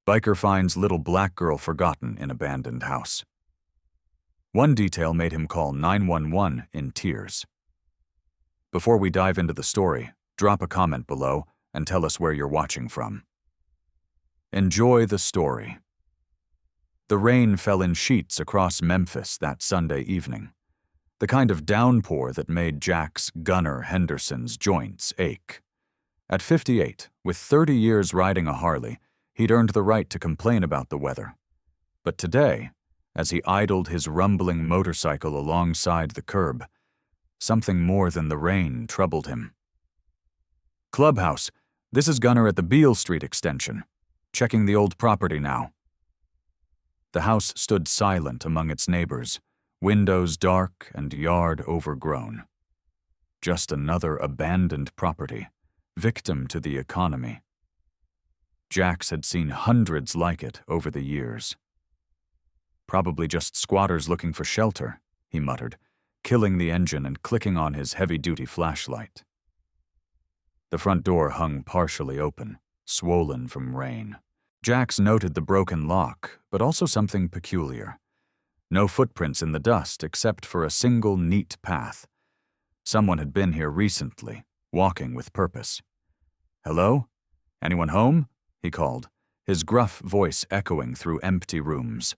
Biker finds little black girl forgotten in abandoned house. One detail made him call 911 in tears. Before we dive into the story, drop a comment below and tell us where you're watching from. Enjoy the story. The rain fell in sheets across Memphis that Sunday evening, the kind of downpour that made Jack's Gunnar Henderson's joints ache. At 58, with 30 years riding a Harley, he'd earned the right to complain about the weather. But today, as he idled his rumbling motorcycle alongside the curb, something more than the rain troubled him. "Clubhouse, this is Gunnar at the Beale Street extension. Checking the old property now." The house stood silent among its neighbors, windows dark and yard overgrown. Just another abandoned property, victim to the economy. Jax had seen hundreds like it over the years. "Probably just squatters looking for shelter," he muttered, killing the engine and clicking on his heavy-duty flashlight. The front door hung partially open, swollen from rain. Jax noted the broken lock, but also something peculiar. No footprints in the dust except for a single neat path. Someone had been here recently, walking with purpose. "Hello? Anyone home?" he called, his gruff voice echoing through empty rooms.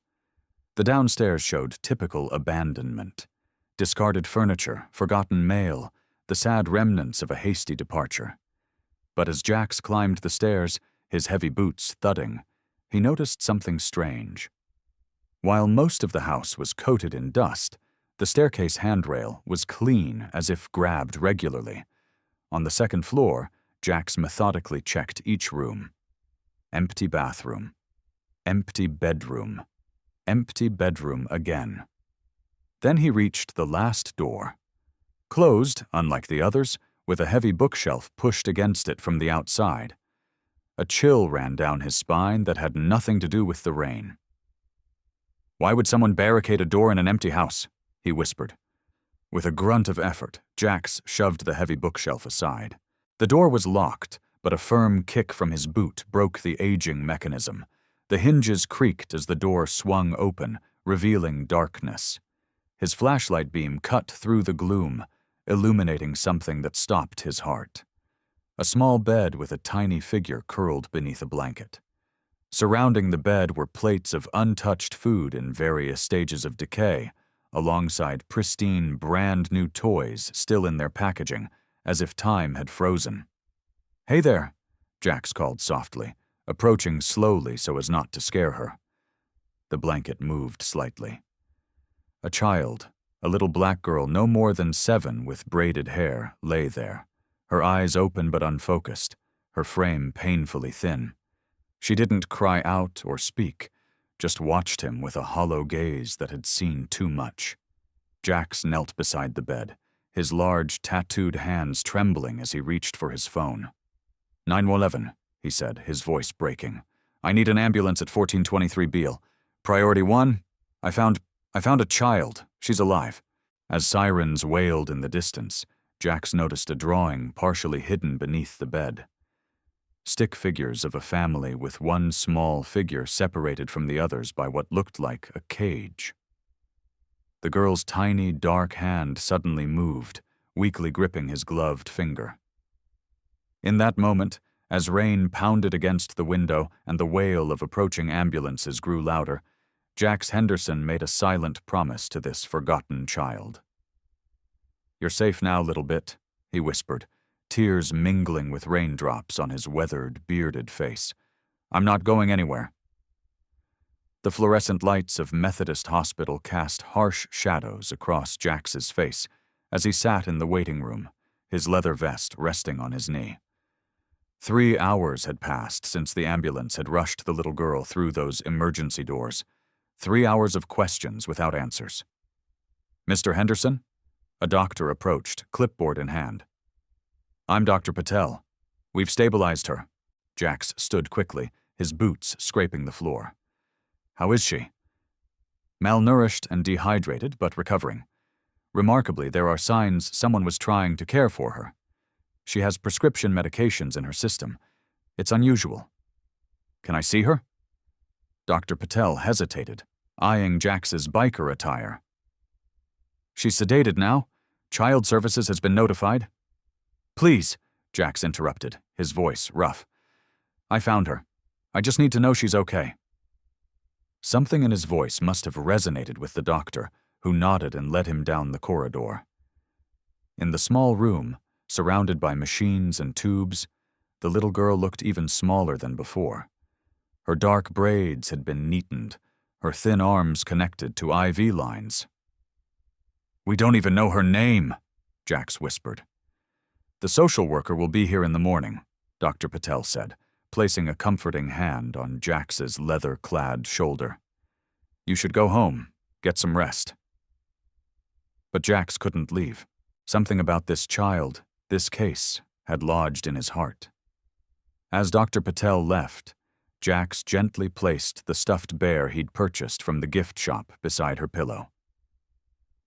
The downstairs showed typical abandonment. Discarded furniture, forgotten mail, the sad remnants of a hasty departure. But as Jax climbed the stairs, his heavy boots thudding, he noticed something strange. While most of the house was coated in dust, the staircase handrail was clean as if grabbed regularly. On the second floor, Jax methodically checked each room. Empty bathroom. Empty bedroom. Empty bedroom again. Then he reached the last door. Closed, unlike the others, with a heavy bookshelf pushed against it from the outside. A chill ran down his spine that had nothing to do with the rain. "Why would someone barricade a door in an empty house?" he whispered. With a grunt of effort, Jax shoved the heavy bookshelf aside. The door was locked, but a firm kick from his boot broke the aging mechanism. The hinges creaked as the door swung open, revealing darkness. His flashlight beam cut through the gloom, illuminating something that stopped his heart. A small bed with a tiny figure curled beneath a blanket. Surrounding the bed were plates of untouched food in various stages of decay, alongside pristine, brand-new toys still in their packaging, as if time had frozen. "Hey there," Jax called softly, approaching slowly so as not to scare her. The blanket moved slightly. A child, a little black girl no more than 7 with braided hair, lay there, her eyes open but unfocused, her frame painfully thin. She didn't cry out or speak, just watched him with a hollow gaze that had seen too much. Jax knelt beside the bed, his large, tattooed hands trembling as he reached for his phone. 911, he said, his voice breaking. "I need an ambulance at 1423 Beale. Priority 1, I found a child. She's alive." As sirens wailed in the distance, Jax noticed a drawing partially hidden beneath the bed. Stick figures of a family with one small figure separated from the others by what looked like a cage. The girl's tiny, dark hand suddenly moved, weakly gripping his gloved finger. In that moment, as rain pounded against the window and the wail of approaching ambulances grew louder, Jax Henderson made a silent promise to this forgotten child. "You're safe now, little bit," he whispered, tears mingling with raindrops on his weathered, bearded face. "I'm not going anywhere." The fluorescent lights of Methodist Hospital cast harsh shadows across Jax's face as he sat in the waiting room, his leather vest resting on his knee. 3 hours had passed since the ambulance had rushed the little girl through those emergency doors. 3 hours of questions without answers. "Mr. Henderson?" A doctor approached, clipboard in hand. "I'm Dr. Patel. We've stabilized her." Jax stood quickly, his boots scraping the floor. "How is she?" "Malnourished and dehydrated, but recovering. Remarkably, there are signs someone was trying to care for her. She has prescription medications in her system. It's unusual." "Can I see her?" Dr. Patel hesitated, eyeing Jax's biker attire. She's sedated now. Child Services has been notified. Please, Jax interrupted, his voice rough. I found her. I just need to know she's okay. Something in his voice must have resonated with the doctor, who nodded and led him down the corridor. In the small room, surrounded by machines and tubes, the little girl looked even smaller than before. Her dark braids had been neatened, her thin arms connected to IV lines. We don't even know her name, Jax whispered. The social worker will be here in the morning, Dr. Patel said, placing a comforting hand on Jax's leather-clad shoulder. You should go home, get some rest. But Jax couldn't leave. Something about this child, this case, had lodged in his heart. As Dr. Patel left, Jax gently placed the stuffed bear he'd purchased from the gift shop beside her pillow.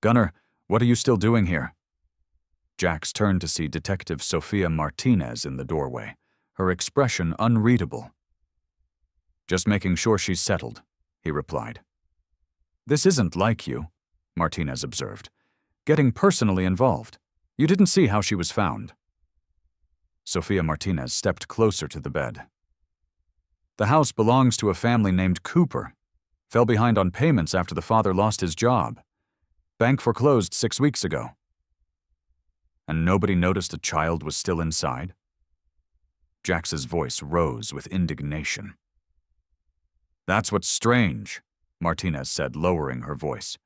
Gunner, what are you still doing here? Jax turned to see Detective Sofia Martinez in the doorway, her expression unreadable. Just making sure she's settled, he replied. This isn't like you, Martinez observed. Getting personally involved. You didn't see how she was found. Sofia Martinez stepped closer to the bed. The house belongs to a family named Cooper. Fell behind on payments after the father lost his job. Bank foreclosed 6 weeks ago. And nobody noticed a child was still inside? Jax's voice rose with indignation. That's what's strange, Martinez said, lowering her voice.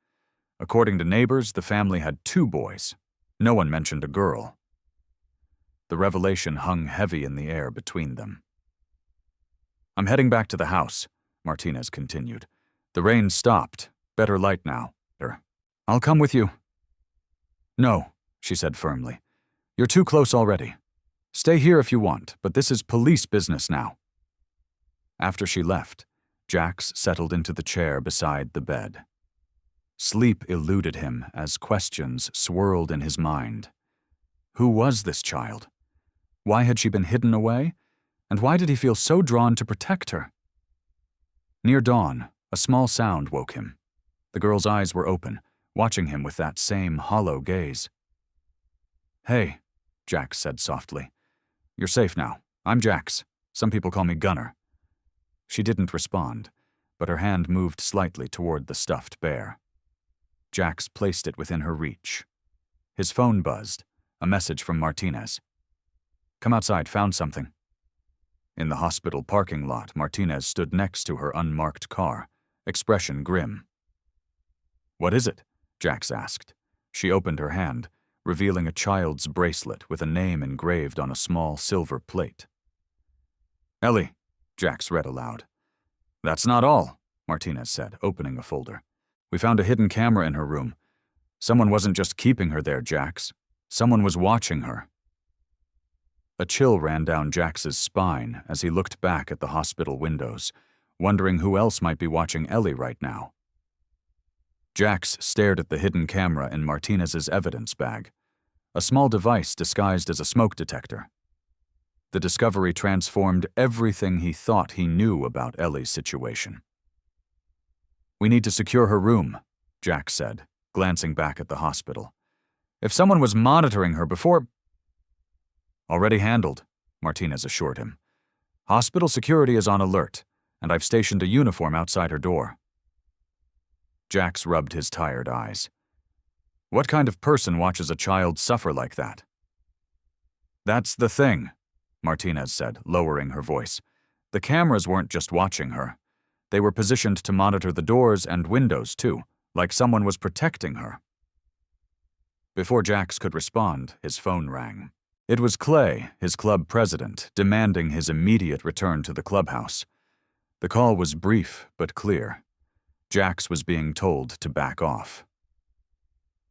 According to neighbors, the family had 2 boys. No one mentioned a girl. The revelation hung heavy in the air between them. I'm heading back to the house, Martinez continued. The rain stopped. Better light now. I'll come with you. No, she said firmly. You're too close already. Stay here if you want, but this is police business now. After she left, Jax settled into the chair beside the bed. Sleep eluded him as questions swirled in his mind. Who was this child? Why had she been hidden away? And why did he feel so drawn to protect her? Near dawn, a small sound woke him. The girl's eyes were open, watching him with that same hollow gaze. Hey, Jax said softly. You're safe now. I'm Jax. Some people call me Gunner. She didn't respond, but her hand moved slightly toward the stuffed bear. Jax placed it within her reach. His phone buzzed, a message from Martinez. Come outside, found something. In the hospital parking lot, Martinez stood next to her unmarked car, expression grim. What is it? Jax asked. She opened her hand, revealing a child's bracelet with a name engraved on a small silver plate. Ellie, Jax read aloud. That's not all, Martinez said, opening a folder. We found a hidden camera in her room. Someone wasn't just keeping her there, Jax. Someone was watching her. A chill ran down Jax's spine as he looked back at the hospital windows, wondering who else might be watching Ellie right now. Jax stared at the hidden camera in Martinez's evidence bag, a small device disguised as a smoke detector. The discovery transformed everything he thought he knew about Ellie's situation. We need to secure her room, Jax said, glancing back at the hospital. If someone was monitoring her before... Already handled, Martinez assured him. Hospital security is on alert, and I've stationed a uniform outside her door. Jax rubbed his tired eyes. What kind of person watches a child suffer like that? That's the thing, Martinez said, lowering her voice. The cameras weren't just watching her. They were positioned to monitor the doors and windows, too, like someone was protecting her. Before Jax could respond, his phone rang. It was Clay, his club president, demanding his immediate return to the clubhouse. The call was brief but clear. Jax was being told to back off.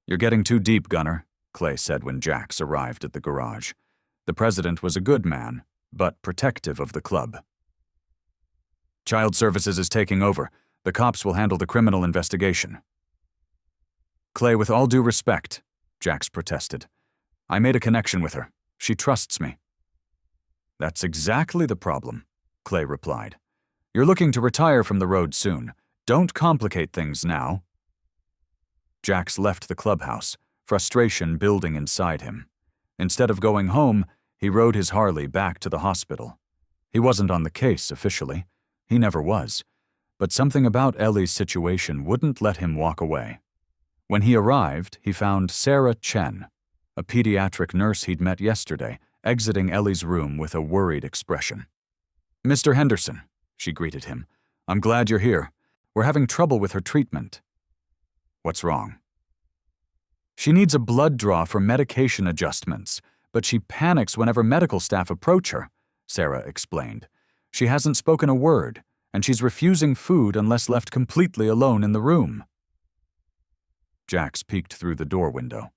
You're getting too deep, Gunner, Clay said when Jax arrived at the garage. The president was a good man, but protective of the club. Child Services is taking over. The cops will handle the criminal investigation. Clay, with all due respect, Jax protested. I made a connection with her. She trusts me. That's exactly the problem, Clay replied. You're looking to retire from the road soon. Don't complicate things now. Jax left the clubhouse, frustration building inside him. Instead of going home, he rode his Harley back to the hospital. He wasn't on the case officially. He never was. But something about Ellie's situation wouldn't let him walk away. When he arrived, he found Sarah Chen, a pediatric nurse he'd met yesterday, exiting Ellie's room with a worried expression. "Mr. Henderson," she greeted him. "I'm glad you're here. We're having trouble with her treatment." "What's wrong?" "She needs a blood draw for medication adjustments, but she panics whenever medical staff approach her," Sarah explained. "She hasn't spoken a word, and she's refusing food unless left completely alone in the room." Jax peeked through the door window.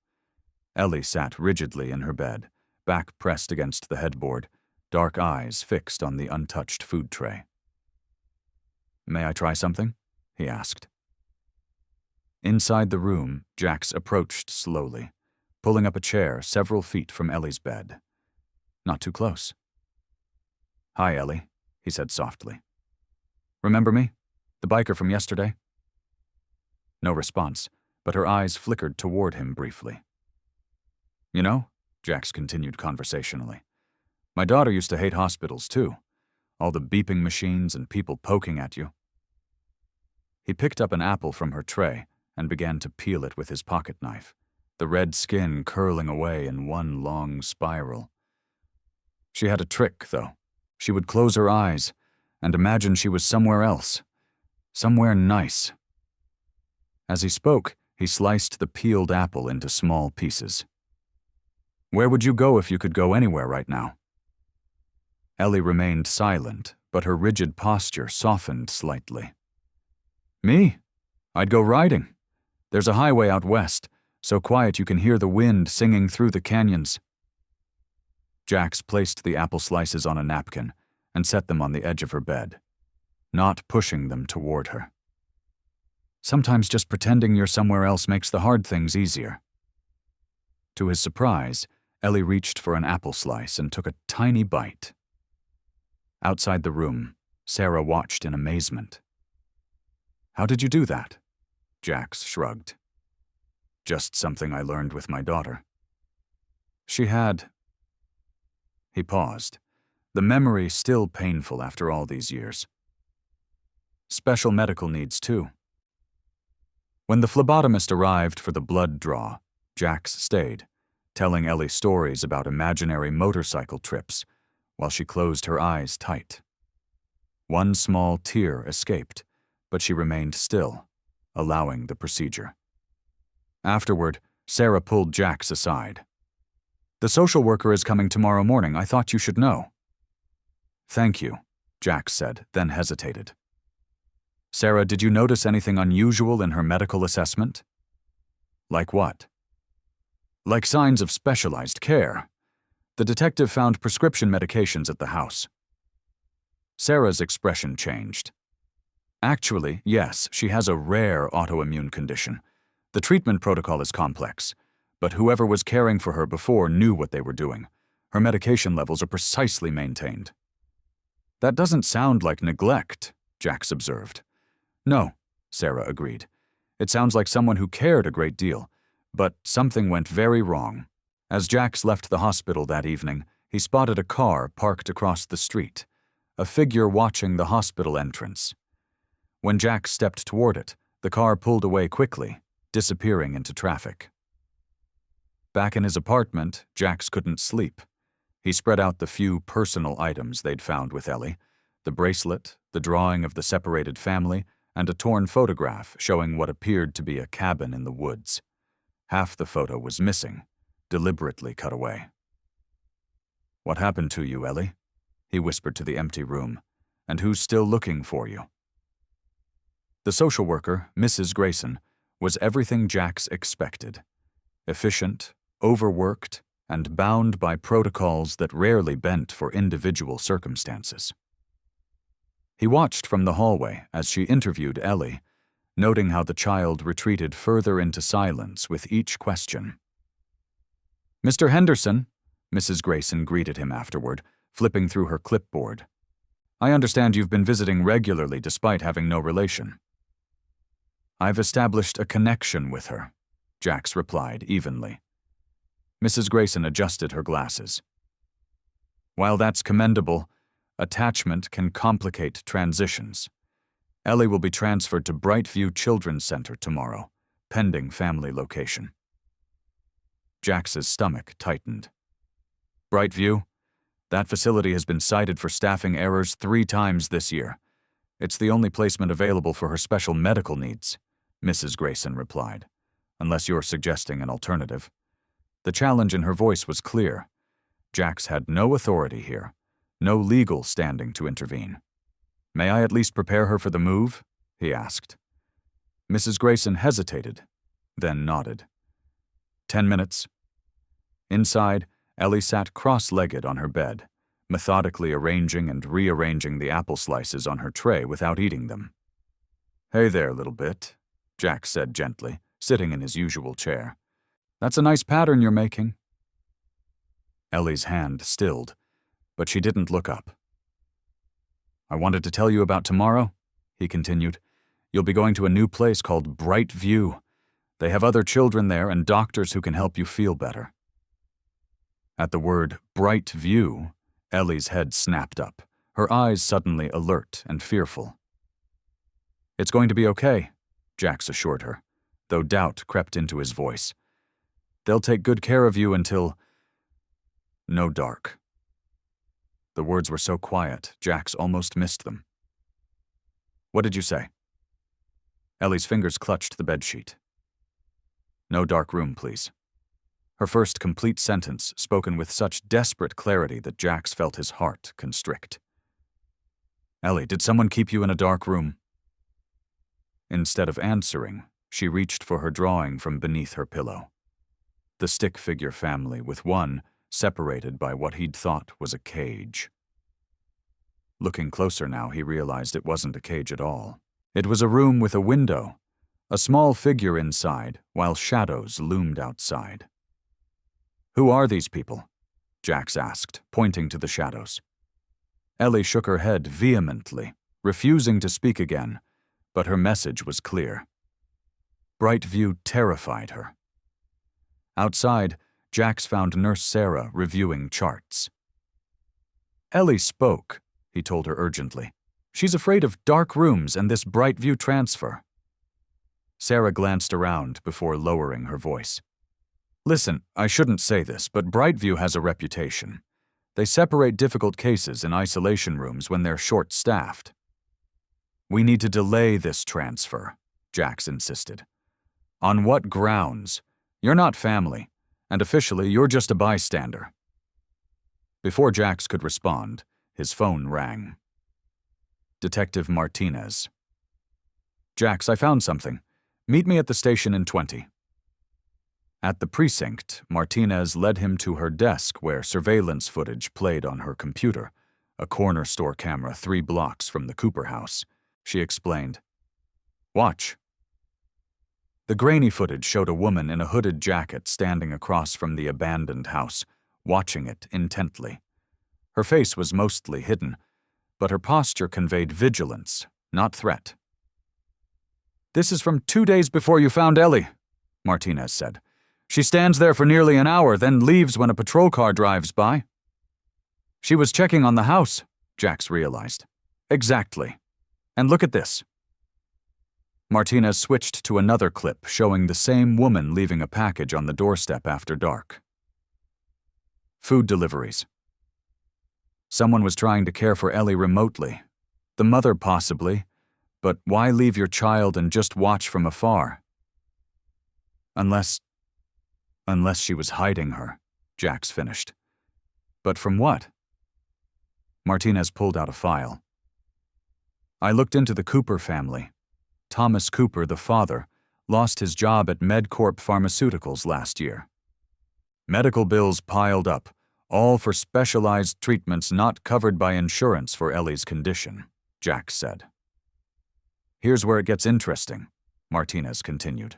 Ellie sat rigidly in her bed, back pressed against the headboard, dark eyes fixed on the untouched food tray. "May I try something?" he asked. Inside the room, Jax approached slowly, pulling up a chair several feet from Ellie's bed. Not too close. "Hi, Ellie," he said softly. "Remember me? The biker from yesterday?" No response, but her eyes flickered toward him briefly. "You know," Jax continued conversationally, "my daughter used to hate hospitals too. All the beeping machines and people poking at you." He picked up an apple from her tray and began to peel it with his pocket knife, the red skin curling away in one long spiral. She had a trick, though. She would close her eyes and imagine she was somewhere else, somewhere nice. As he spoke, he sliced the peeled apple into small pieces. "Where would you go if you could go anywhere right now?" Ellie remained silent, but her rigid posture softened slightly. "Me? I'd go riding. There's a highway out west, so quiet you can hear the wind singing through the canyons." Jax placed the apple slices on a napkin and set them on the edge of her bed, not pushing them toward her. "Sometimes just pretending you're somewhere else makes the hard things easier." To his surprise, Ellie reached for an apple slice and took a tiny bite. Outside the room, Sarah watched in amazement. "How did you do that?" Jax shrugged. "Just something I learned with my daughter." "She had—" He paused, the memory still painful after all these years. "Special medical needs, too." When the phlebotomist arrived for the blood draw, Jax stayed, telling Ellie stories about imaginary motorcycle trips while she closed her eyes tight. One small tear escaped, but she remained still, allowing the procedure. Afterward, Sarah pulled Jax aside. "The social worker is coming tomorrow morning. I thought you should know." "Thank you," Jax said, then hesitated. "Sarah, did you notice anything unusual in her medical assessment?" "Like what?" "Like signs of specialized care. The detective found prescription medications at the house." Sarah's expression changed. "Actually, yes, she has a rare autoimmune condition. The treatment protocol is complex, but whoever was caring for her before knew what they were doing. Her medication levels are precisely maintained." "That doesn't sound like neglect," Jax observed. "No," Sarah agreed. "It sounds like someone who cared a great deal, but something went very wrong. As Jax left the hospital that evening, he spotted a car parked across the street, a figure watching the hospital entrance. When Jax stepped toward it, the car pulled away quickly, disappearing into traffic. Back in his apartment, Jax couldn't sleep. He spread out the few personal items they'd found with Ellie, the bracelet, the drawing of the separated family, and a torn photograph showing what appeared to be a cabin in the woods. Half the photo was missing, deliberately cut away. "What happened to you, Ellie?" he whispered to the empty room. "And who's still looking for you?" The social worker, Mrs. Grayson, was everything Jax expected. Efficient, overworked, and bound by protocols that rarely bent for individual circumstances. He watched from the hallway as she interviewed Ellie, noting how the child retreated further into silence with each question. "Mr. Henderson," Mrs. Grayson greeted him afterward, flipping through her clipboard. I understand you've been visiting regularly despite having no relation. I've established a connection with her, Jax replied evenly. Mrs. Grayson adjusted her glasses. While that's commendable, attachment can complicate transitions. Ellie will be transferred to Brightview Children's Center tomorrow, pending family location. Jax's stomach tightened. Brightview? That facility has been cited for staffing errors 3 times this year. It's the only placement available for her special medical needs, Mrs. Grayson replied, unless you're suggesting an alternative. The challenge in her voice was clear. Jax had no authority here, no legal standing to intervene. May I at least prepare her for the move? He asked. Mrs. Grayson hesitated, then nodded. 10 minutes. Inside, Ellie sat cross-legged on her bed, methodically arranging and rearranging the apple slices on her tray without eating them. Hey there, little bit, Jax said gently, sitting in his usual chair. That's a nice pattern you're making. Ellie's hand stilled, but she didn't look up. I wanted to tell you about tomorrow, he continued. You'll be going to a new place called Brightview. They have other children there and doctors who can help you feel better. At the word Brightview, Ellie's head snapped up, her eyes suddenly alert and fearful. It's going to be okay, Jax assured her, though doubt crept into his voice. They'll take good care of you until... No, Dark. The words were so quiet, Jax almost missed them. What did you say? Ellie's fingers clutched the bedsheet. No dark room, please. Her first complete sentence spoken with such desperate clarity that Jax felt his heart constrict. Ellie, did someone keep you in a dark room? Instead of answering, she reached for her drawing from beneath her pillow. The stick figure family with one separated by what he'd thought was a cage. Looking closer now, he realized it wasn't a cage at all. It was a room with a window, a small figure inside, while shadows loomed outside. Who are these people? Jax asked, pointing to the shadows. Ellie shook her head vehemently, refusing to speak again, but her message was clear. Brightview terrified her. Outside, Jax found Nurse Sarah reviewing charts. Ellie spoke, he told her urgently. She's afraid of dark rooms and this Brightview transfer. Sarah glanced around before lowering her voice. Listen, I shouldn't say this, but Brightview has a reputation. They separate difficult cases in isolation rooms when they're short-staffed. We need to delay this transfer, Jax insisted. On what grounds? You're not family, and officially you're just a bystander. Before Jax could respond, his phone rang. Detective Martinez. Jax, I found something. Meet me at the station in 20. At the precinct, Martinez led him to her desk where surveillance footage played on her computer, a corner store camera 3 blocks from the Cooper house. She explained. Watch. The grainy footage showed a woman in a hooded jacket standing across from the abandoned house, watching it intently. Her face was mostly hidden, but her posture conveyed vigilance, not threat. This is from 2 days before you found Ellie, Martinez said. She stands there for nearly an hour, then leaves when a patrol car drives by. She was checking on the house, Jax realized. Exactly. And look at this. Martinez switched to another clip showing the same woman leaving a package on the doorstep after dark. Food deliveries. Someone was trying to care for Ellie remotely. The mother possibly, but why leave your child and just watch from afar? Unless she was hiding her, Jax finished. But from what? Martinez pulled out a file. I looked into the Cooper family. Thomas Cooper, the father, lost his job at MedCorp Pharmaceuticals last year. Medical bills piled up, all for specialized treatments not covered by insurance for Ellie's condition, Jax said. Here's where it gets interesting, Martinez continued.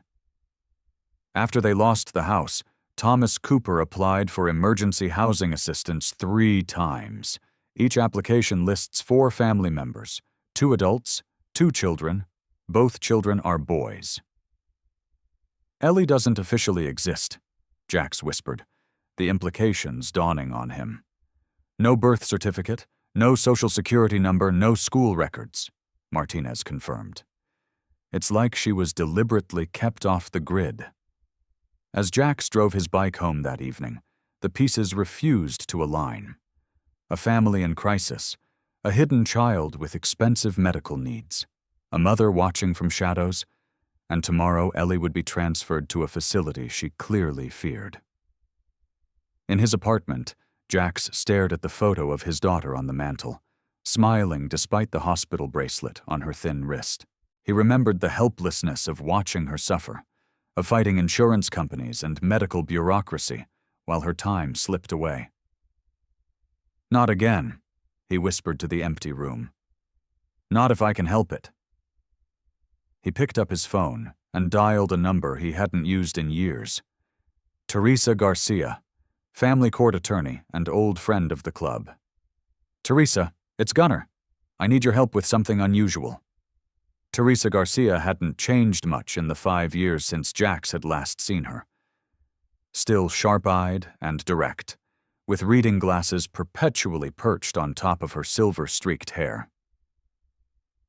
After they lost the house, Thomas Cooper applied for emergency housing assistance 3 times, Each application lists 4 family members, 2 adults, 2 children. Both children are boys. Ellie doesn't officially exist, Jax whispered, the implications dawning on him. No birth certificate, no social security number, no school records, Martinez confirmed. It's like she was deliberately kept off the grid. As Jax drove his bike home that evening, the pieces refused to align. A family in crisis, a hidden child with expensive medical needs, a mother watching from shadows, and tomorrow Ellie would be transferred to a facility she clearly feared. In his apartment, Jax stared at the photo of his daughter on the mantel, smiling despite the hospital bracelet on her thin wrist. He remembered the helplessness of watching her suffer, of fighting insurance companies and medical bureaucracy while her time slipped away. "Not again," he whispered to the empty room. "Not if I can help it." He picked up his phone and dialed a number he hadn't used in years. Teresa Garcia, family court attorney and old friend of the club. "Teresa, it's Gunnar. I need your help with something unusual." Teresa Garcia hadn't changed much in the 5 years since Jax had last seen her. Still sharp-eyed and direct, with reading glasses perpetually perched on top of her silver-streaked hair.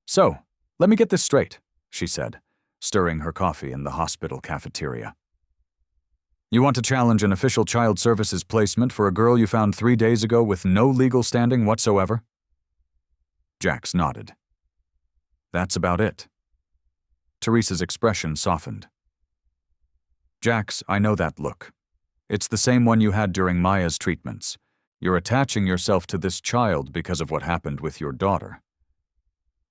"So, let me get this straight," she said, stirring her coffee in the hospital cafeteria. "You want to challenge an official child services placement for a girl you found 3 days ago with no legal standing whatsoever?" Jax nodded. "That's about it." Teresa's expression softened. "Jax, I know that look. It's the same one you had during Maya's treatments. You're attaching yourself to this child because of what happened with your daughter."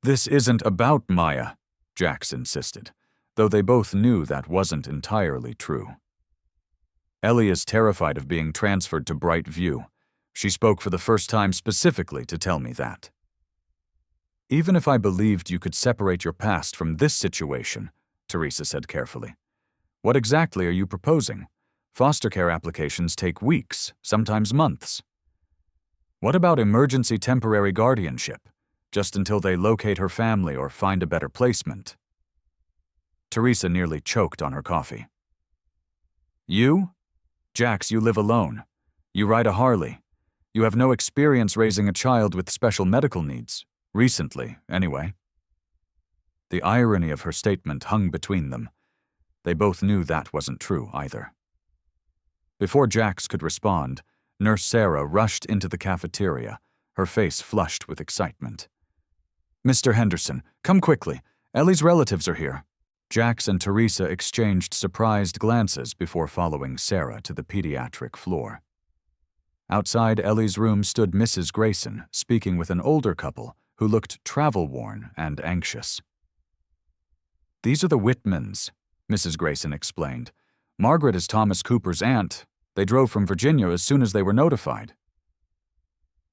"This isn't about Maya," Jax insisted, though they both knew that wasn't entirely true. "Ellie is terrified of being transferred to Bright View. She spoke for the first time specifically to tell me that." "Even if I believed you could separate your past from this situation," Teresa said carefully, "what exactly are you proposing? Foster care applications take weeks, sometimes months. What about emergency temporary guardianship, just until they locate her family or find a better placement?" Teresa nearly choked on her coffee. "You? Jax, you live alone. You ride a Harley. You have no experience raising a child with special medical needs. Recently, anyway." The irony of her statement hung between them. They both knew that wasn't true either. Before Jax could respond, Nurse Sarah rushed into the cafeteria, her face flushed with excitement. "Mr. Henderson, come quickly. Ellie's relatives are here." Jax and Teresa exchanged surprised glances before following Sarah to the pediatric floor. Outside Ellie's room stood Mrs. Grayson, speaking with an older couple who looked travel-worn and anxious. "These are the Whitmans," Mrs. Grayson explained. "Margaret is Thomas Cooper's aunt. They drove from Virginia as soon as they were notified."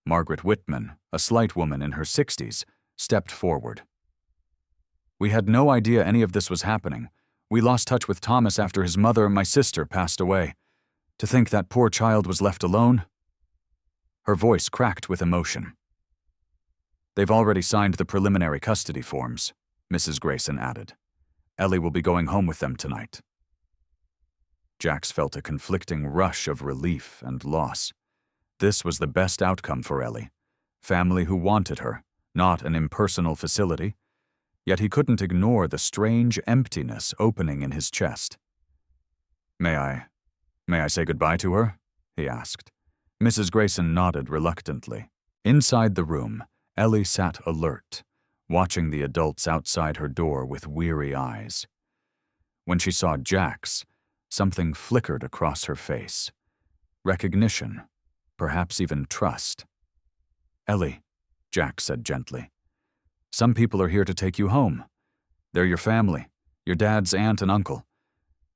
Margaret Whitman, a slight woman in her 60s, stepped forward. "We had no idea any of this was happening. We lost touch with Thomas after his mother and my sister passed away. To think that poor child was left alone." Her voice cracked with emotion. "They've already signed the preliminary custody forms," Mrs. Grayson added. "Ellie will be going home with them tonight." Jax felt a conflicting rush of relief and loss. This was the best outcome for Ellie. Family who wanted her, not an impersonal facility. Yet he couldn't ignore the strange emptiness opening in his chest. May I say goodbye to her?" he asked. Mrs. Grayson nodded reluctantly. Inside the room, Ellie sat alert, watching the adults outside her door with weary eyes. When she saw Jax, something flickered across her face. Recognition, perhaps even trust. "Ellie," Jax said gently, "some people are here to take you home. They're your family, your dad's aunt and uncle.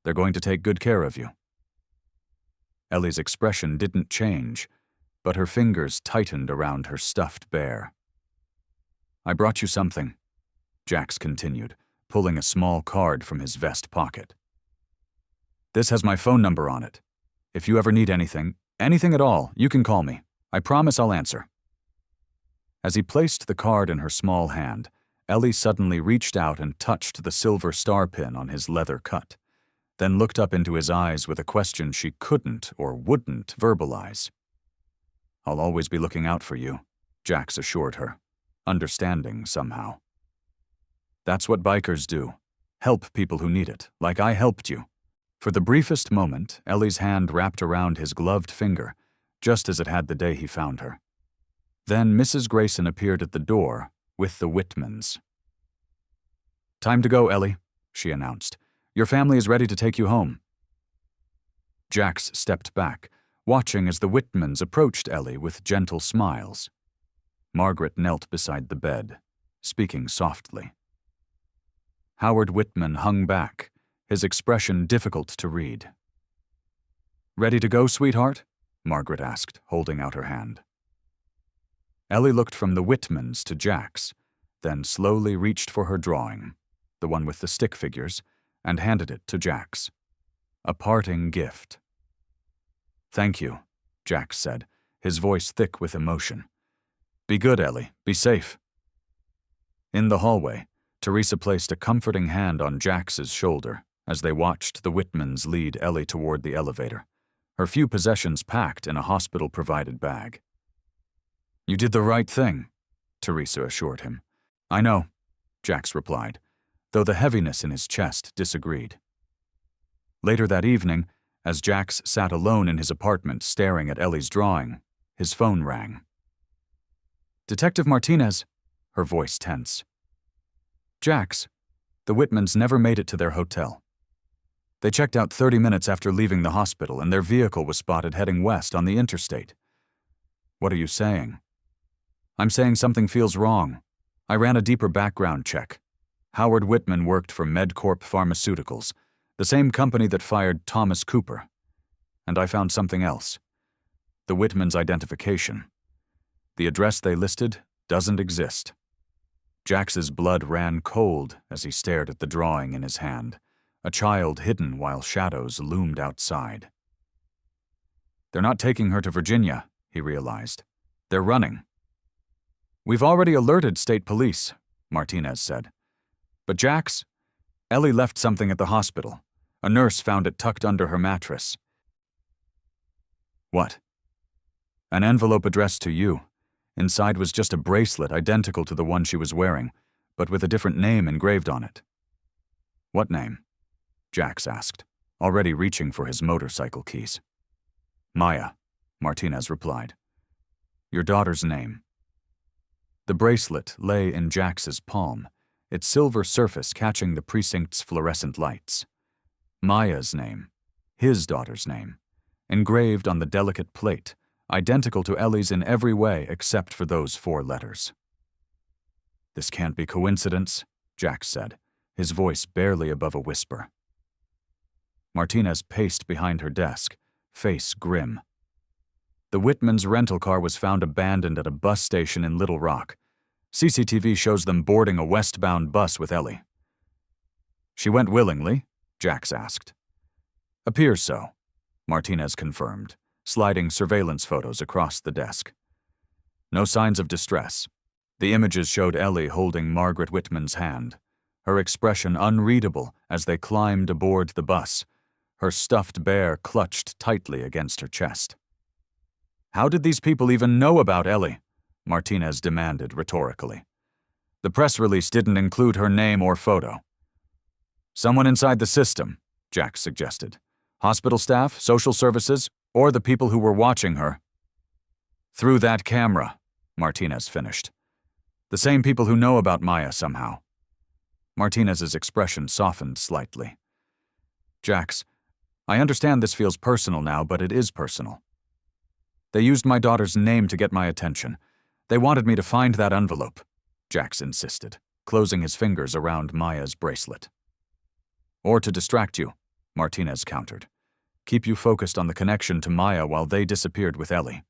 They're going to take good care of you." Ellie's expression didn't change, but her fingers tightened around her stuffed bear. "I brought you something," Jax continued, pulling a small card from his vest pocket. "This has my phone number on it. If you ever need anything at all, you can call me. I promise I'll answer." As he placed the card in her small hand, Ellie suddenly reached out and touched the silver star pin on his leather cut, then looked up into his eyes with a question she couldn't or wouldn't verbalize. "I'll always be looking out for you," Jax assured her, understanding somehow. "That's what bikers do. Help people who need it, like I helped you." For the briefest moment, Ellie's hand wrapped around his gloved finger, just as it had the day he found her. Then Mrs. Grayson appeared at the door with the Whitmans. "Time to go, Ellie," she announced. "Your family is ready to take you home." Jax stepped back, watching as the Whitmans approached Ellie with gentle smiles. Margaret knelt beside the bed, speaking softly. Howard Whitman hung back, his expression difficult to read. "Ready to go, sweetheart?" Margaret asked, holding out her hand. Ellie looked from the Whitmans to Jax, then slowly reached for her drawing, the one with the stick figures, and handed it to Jax. A parting gift. "Thank you," Jax said, his voice thick with emotion. "Be good, Ellie. Be safe." In the hallway, Teresa placed a comforting hand on Jax's shoulder as they watched the Whitmans lead Ellie toward the elevator, her few possessions packed in a hospital-provided bag. "You did the right thing," Teresa assured him. "I know," Jax replied, though the heaviness in his chest disagreed. Later that evening, as Jax sat alone in his apartment staring at Ellie's drawing, his phone rang. "Detective Martinez," her voice tense. "Jax, the Whitmans never made it to their hotel. They checked out 30 minutes after leaving the hospital, and their vehicle was spotted heading west on the interstate." "What are you saying?" "I'm saying something feels wrong. I ran a deeper background check. Howard Whitman worked for MedCorp Pharmaceuticals, the same company that fired Thomas Cooper. And I found something else. The Whitmans' identification. The address they listed doesn't exist." Jax's blood ran cold as he stared at the drawing in his hand, a child hidden while shadows loomed outside. "They're not taking her to Virginia," he realized. "They're running." "We've already alerted state police," Martinez said. "But Jax, Ellie left something at the hospital. A nurse found it tucked under her mattress." "What?" "An envelope addressed to you. Inside was just a bracelet identical to the one she was wearing, but with a different name engraved on it." "What name?" Jax asked, already reaching for his motorcycle keys. "Maya," Martinez replied. "Your daughter's name." The bracelet lay in Jax's palm, its silver surface catching the precinct's fluorescent lights. Maya's name, his daughter's name, engraved on the delicate plate, identical to Ellie's in every way except for those 4 letters. "This can't be coincidence," Jax said, his voice barely above a whisper. Martinez paced behind her desk, face grim. "The Whitmans' rental car was found abandoned at a bus station in Little Rock. CCTV shows them boarding a westbound bus with Ellie." "She went willingly?" Jax asked. "Appears so," Martinez confirmed, sliding surveillance photos across the desk. "No signs of distress. The images showed Ellie holding Margaret Whitman's hand, her expression unreadable as they climbed aboard the bus, her stuffed bear clutched tightly against her chest." "How did these people even know about Ellie?" Martinez demanded rhetorically. "The press release didn't include her name or photo." "Someone inside the system," Jax suggested. "Hospital staff, social services, or the people who were watching her." "Through that camera," Martinez finished. "The same people who know about Maya somehow." Martinez's expression softened slightly. "Jax, I understand this feels personal now, but it is personal. They used my daughter's name to get my attention. They wanted me to find that envelope," Jax insisted, closing his fingers around Maya's bracelet. "Or to distract you," Martinez countered. "Keep you focused on the connection to Maya while they disappeared with Ellie."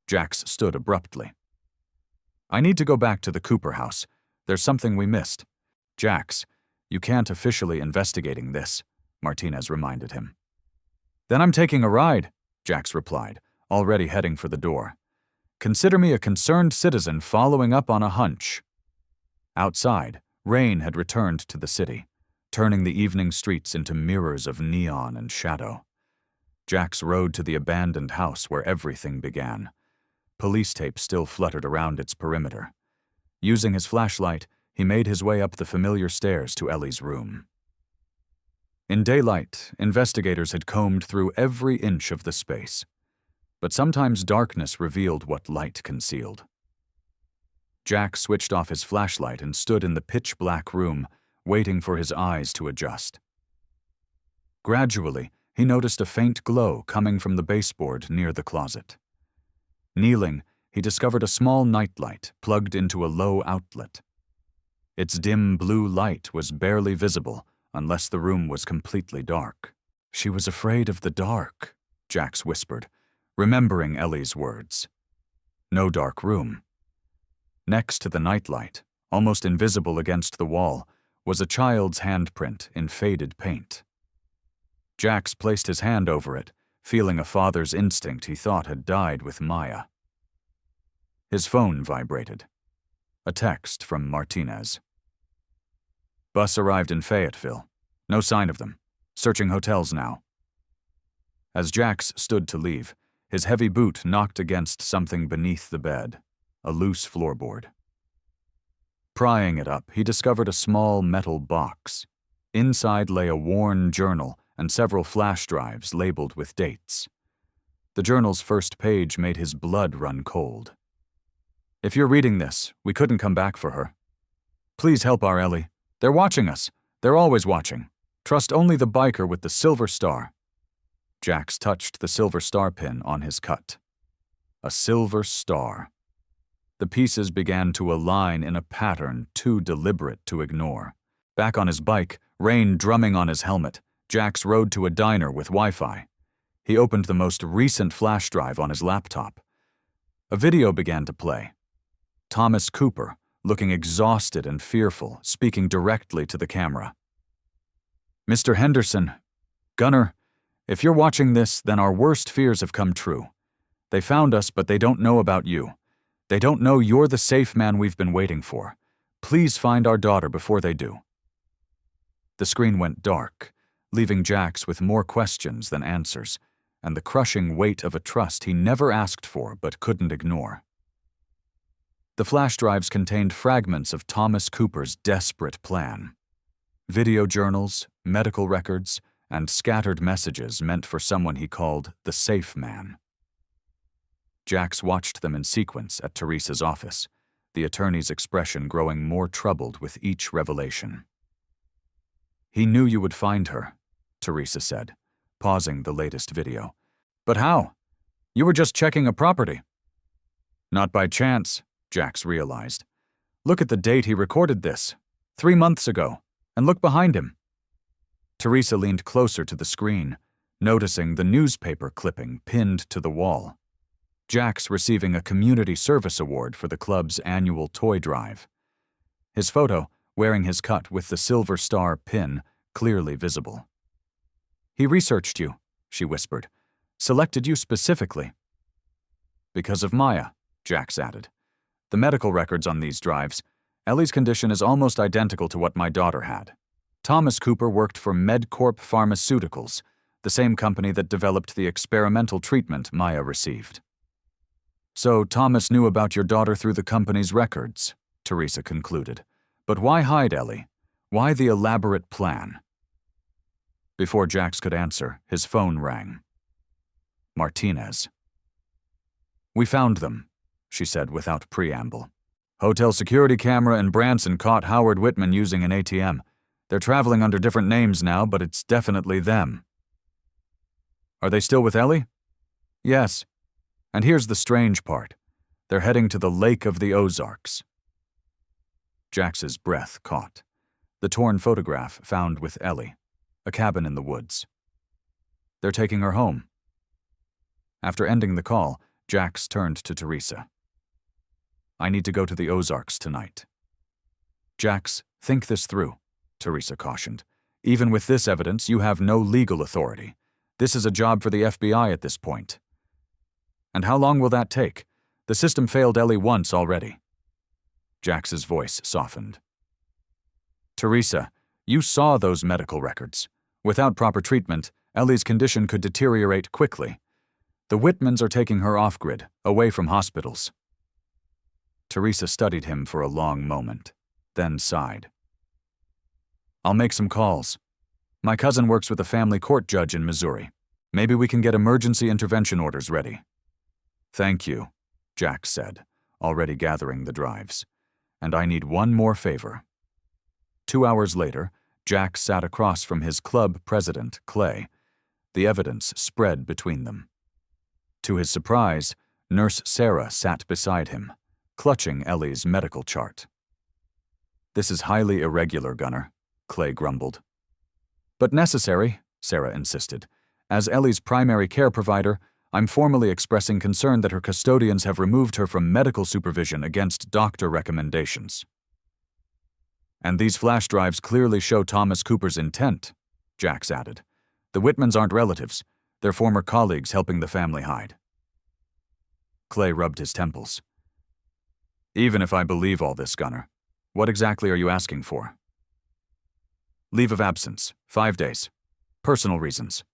Jax stood abruptly. "I need to go back to the Cooper house. There's something we missed." "Jax, you can't officially investigating this," Martinez reminded him. "Then I'm taking a ride," Jax replied, already heading for the door. Consider me a concerned citizen following up on a hunch. Outside, rain had returned to the city, turning the evening streets into mirrors of neon and shadow. Jax rode to the abandoned house where everything began. Police tape still fluttered around its perimeter. Using his flashlight, he made his way up the familiar stairs to Ellie's room. In daylight, investigators had combed through every inch of the space. But sometimes darkness revealed what light concealed. Jack switched off his flashlight and stood in the pitch-black room, waiting for his eyes to adjust. Gradually, he noticed a faint glow coming from the baseboard near the closet. Kneeling, he discovered a small nightlight plugged into a low outlet. Its dim blue light was barely visible unless the room was completely dark. She was afraid of the dark, Jax whispered, remembering Ellie's words. No dark room. Next to the nightlight, almost invisible against the wall, was a child's handprint in faded paint. Jax placed his hand over it, feeling a father's instinct he thought had died with Maya. His phone vibrated. A text from Martinez. Bus arrived in Fayetteville. No sign of them. Searching hotels now. As Jax stood to leave, his heavy boot knocked against something beneath the bed, a loose floorboard. Prying it up, he discovered a small metal box. Inside lay a worn journal and several flash drives labeled with dates. The journal's first page made his blood run cold. If you're reading this, we couldn't come back for her. Please help our Ellie. They're watching us. They're always watching. Trust only the biker with the silver star. Jax touched the silver star pin on his cut. A silver star. The pieces began to align in a pattern too deliberate to ignore. Back on his bike, rain drumming on his helmet, Jax rode to a diner with Wi-Fi. He opened the most recent flash drive on his laptop. A video began to play. Thomas Cooper, looking exhausted and fearful, speaking directly to the camera. Mr. Henderson, Gunner, if you're watching this, then our worst fears have come true. They found us, but they don't know about you. They don't know you're the safe man we've been waiting for. Please find our daughter before they do. The screen went dark, leaving Jax with more questions than answers, and the crushing weight of a trust he never asked for but couldn't ignore. The flash drives contained fragments of Thomas Cooper's desperate plan. Video journals, medical records, and scattered messages meant for someone he called the safe man. Jax watched them in sequence at Teresa's office, the attorney's expression growing more troubled with each revelation. He knew you would find her, Teresa said, pausing the latest video. But how? You were just checking a property. Not by chance, Jax realized. Look at the date he recorded this. 3 months ago. And look behind him. Teresa leaned closer to the screen, noticing the newspaper clipping pinned to the wall. Jax receiving a community service award for the club's annual toy drive. His photo, wearing his cut with the silver star pin, clearly visible. He researched you, she whispered. Selected you specifically. Because of Maya, Jax added. The medical records on these drives, Ellie's condition is almost identical to what my daughter had. Thomas Cooper worked for MedCorp Pharmaceuticals, the same company that developed the experimental treatment Maya received. So Thomas knew about your daughter through the company's records, Teresa concluded. But why hide Ellie? Why the elaborate plan? Before Jax could answer, his phone rang. Martinez. We found them, she said without preamble. Hotel security camera in Branson caught Howard Whitman using an ATM. They're traveling under different names now, but it's definitely them. Are they still with Ellie? Yes. And here's the strange part. They're heading to the Lake of the Ozarks. Jax's breath caught. The torn photograph found with Ellie. A cabin in the woods. They're taking her home. After ending the call, Jax turned to Teresa. I need to go to the Ozarks tonight. Jax, think this through, Teresa cautioned. Even with this evidence, you have no legal authority. This is a job for the FBI at this point. And how long will that take? The system failed Ellie once already. Jax's voice softened. Teresa, you saw those medical records. Without proper treatment, Ellie's condition could deteriorate quickly. The Whitmans are taking her off-grid, away from hospitals. Teresa studied him for a long moment, then sighed. I'll make some calls. My cousin works with a family court judge in Missouri. Maybe we can get emergency intervention orders ready. Thank you, Jax said, already gathering the drives. And I need one more favor. 2 hours later, Jax sat across from his club president, Clay. The evidence spread between them. To his surprise, Nurse Sarah sat beside him, clutching Ellie's medical chart. This is highly irregular, Gunner, Clay grumbled. But necessary, Sarah insisted. As Ellie's primary care provider, I'm formally expressing concern that her custodians have removed her from medical supervision against doctor recommendations. And these flash drives clearly show Thomas Cooper's intent, Jax added. The Whitmans aren't relatives. They're former colleagues helping the family hide. Clay rubbed his temples. Even if I believe all this, Gunner, what exactly are you asking for? Leave of absence, 5 days. Personal reasons.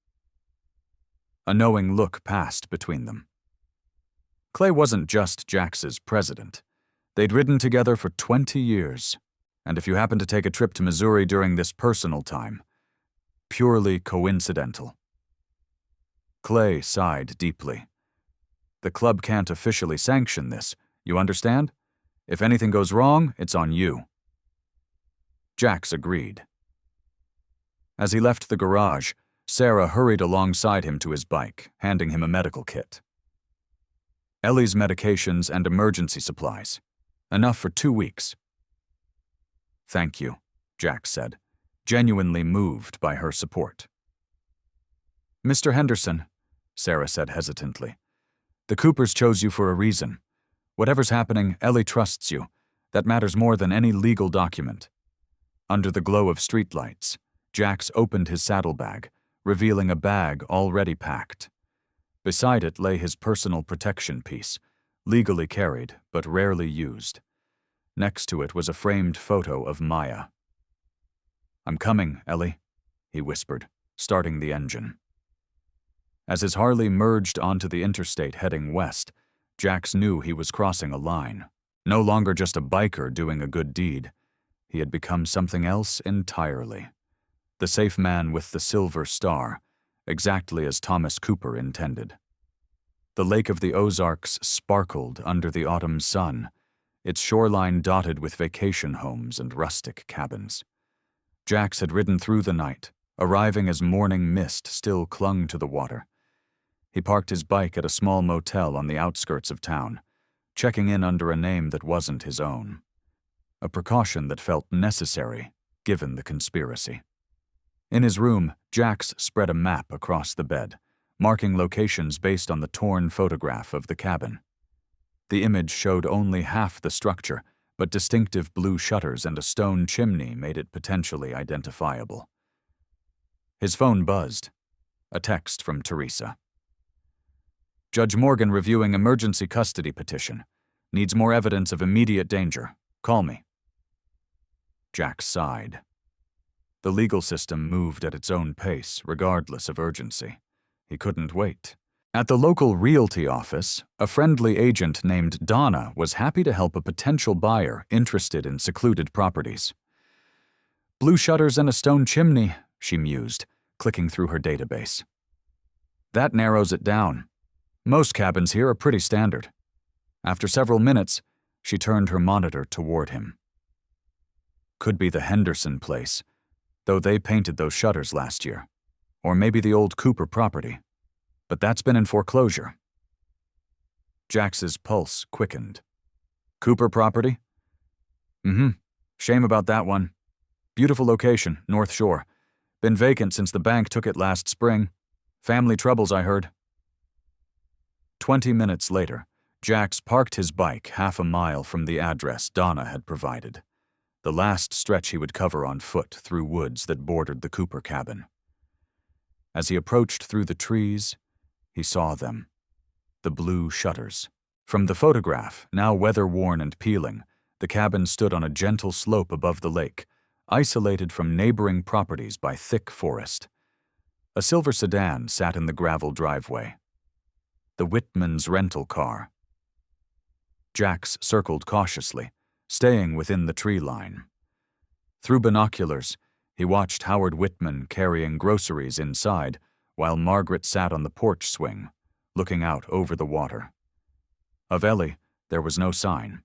A knowing look passed between them. Clay wasn't just Jax's president. They'd ridden together for 20 years. And if you happen to take a trip to Missouri during this personal time, purely coincidental. Clay sighed deeply. The club can't officially sanction this, you understand? If anything goes wrong, it's on you. Jax agreed. As he left the garage, Sarah hurried alongside him to his bike, handing him a medical kit. Ellie's medications and emergency supplies. Enough for 2 weeks. Thank you, Jax said, genuinely moved by her support. Mr. Henderson, Sarah said hesitantly, the Coopers chose you for a reason. Whatever's happening, Ellie trusts you. That matters more than any legal document. Under the glow of streetlights, Jax opened his saddlebag, revealing a bag already packed. Beside it lay his personal protection piece, legally carried but rarely used. Next to it was a framed photo of Maya. I'm coming, Ellie, he whispered, starting the engine. As his Harley merged onto the interstate heading west, Jax knew he was crossing a line. No longer just a biker doing a good deed. He had become something else entirely. The safe man with the silver star, exactly as Thomas Cooper intended. The Lake of the Ozarks sparkled under the autumn sun, its shoreline dotted with vacation homes and rustic cabins. Jax had ridden through the night, arriving as morning mist still clung to the water. He parked his bike at a small motel on the outskirts of town, checking in under a name that wasn't his own. A precaution that felt necessary, given the conspiracy. In his room, Jax spread a map across the bed, marking locations based on the torn photograph of the cabin. The image showed only half the structure, but distinctive blue shutters and a stone chimney made it potentially identifiable. His phone buzzed. A text from Teresa. Judge Morgan reviewing emergency custody petition. Needs more evidence of immediate danger. Call me. Jax sighed. The legal system moved at its own pace, regardless of urgency. He couldn't wait. At the local realty office, a friendly agent named Donna was happy to help a potential buyer interested in secluded properties. Blue shutters and a stone chimney, she mused, clicking through her database. That narrows it down. Most cabins here are pretty standard. After several minutes, she turned her monitor toward him. Could be the Henderson place, though they painted those shutters last year. Or maybe the old Cooper property. But that's been in foreclosure. Jax's pulse quickened. Cooper property? Shame about that one. Beautiful location, North Shore. Been vacant since the bank took it last spring. Family troubles, I heard. 20 minutes later, Jax parked his bike half a mile from the address Donna had provided. The last stretch he would cover on foot through woods that bordered the Cooper cabin. As he approached through the trees, he saw them, the blue shutters, From the photograph, now weather-worn and peeling, the cabin stood on a gentle slope above the lake, isolated from neighboring properties by thick forest. A silver sedan sat in the gravel driveway. The Whitman's rental car. Jax circled cautiously, staying within the tree line. Through binoculars, he watched Howard Whitman carrying groceries inside, while Margaret sat on the porch swing, looking out over the water. Of Ellie, there was no sign.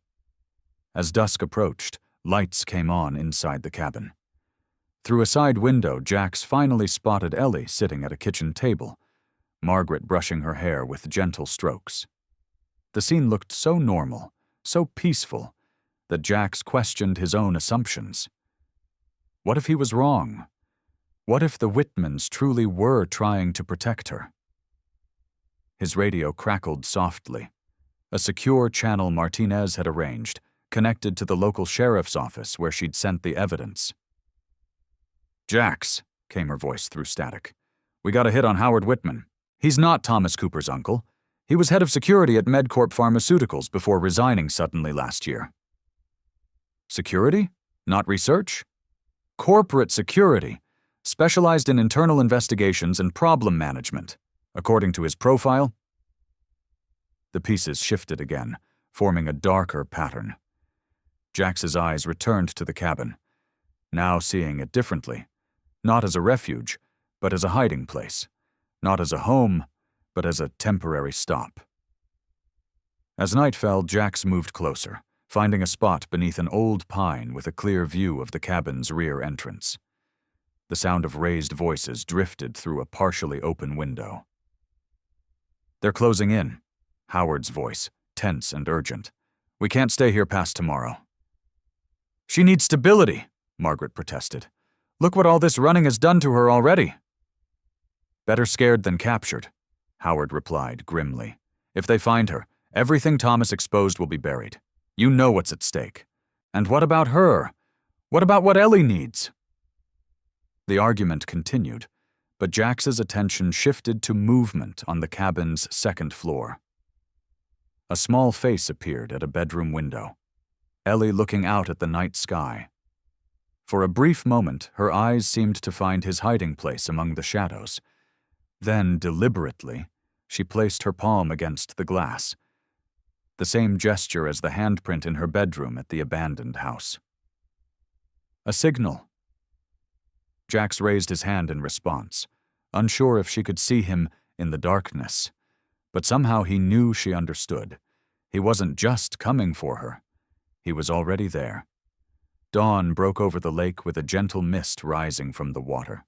As dusk approached, lights came on inside the cabin. Through a side window, Jax finally spotted Ellie sitting at a kitchen table, Margaret brushing her hair with gentle strokes. The scene looked so normal, so peaceful, that Jax questioned his own assumptions. What if he was wrong? What if the Whitmans truly were trying to protect her? His radio crackled softly. A secure channel Martinez had arranged, connected to the local sheriff's office where she'd sent the evidence. "Jax," came her voice through static. "We got a hit on Howard Whitman. He's not Thomas Cooper's uncle. He was head of security at MedCorp Pharmaceuticals before resigning suddenly last year." Security? Not research? Corporate security, specialized in internal investigations and problem management, according to his profile. The pieces shifted again, forming a darker pattern. Jax's eyes returned to the cabin, now seeing it differently, not as a refuge, but as a hiding place, not as a home, but as a temporary stop. As night fell, Jax moved closer, finding a spot beneath an old pine with a clear view of the cabin's rear entrance. The sound of raised voices drifted through a partially open window. "They're closing in," Howard's voice, tense and urgent. "We can't stay here past tomorrow." "She needs stability," Margaret protested. "Look what all this running has done to her already." "Better scared than captured," Howard replied grimly. "If they find her, everything Thomas exposed will be buried. You know what's at stake. And what about her? What about what Ellie needs?" The argument continued, but Jax's attention shifted to movement on the cabin's second floor. A small face appeared at a bedroom window, Ellie looking out at the night sky. For a brief moment, her eyes seemed to find his hiding place among the shadows. Then, deliberately, she placed her palm against the glass, the same gesture as the handprint in her bedroom at the abandoned house. A signal. Jax raised his hand in response, unsure if she could see him in the darkness, but somehow he knew she understood. He wasn't just coming for her. He was already there. Dawn broke over the lake with a gentle mist rising from the water.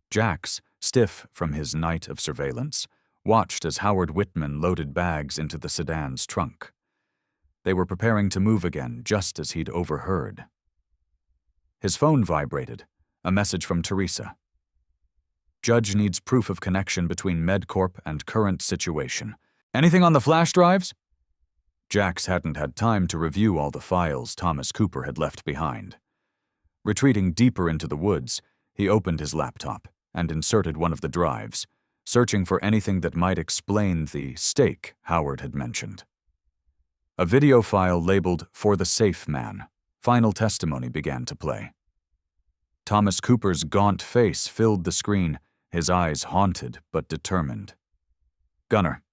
Jax, stiff from his night of surveillance, watched as Howard Whitman loaded bags into the sedan's trunk. They were preparing to move again just as he'd overheard. His phone vibrated, a message from Teresa. "Judge needs proof of connection between MedCorp and current situation. Anything on the flash drives?" Jax hadn't had time to review all the files Thomas Cooper had left behind. Retreating deeper into the woods, he opened his laptop and inserted one of the drives, searching for anything that might explain the stake Howard had mentioned. A video file labeled "For the Safe Man," final testimony began to play. Thomas Cooper's gaunt face filled the screen, his eyes haunted but determined. "Gunner,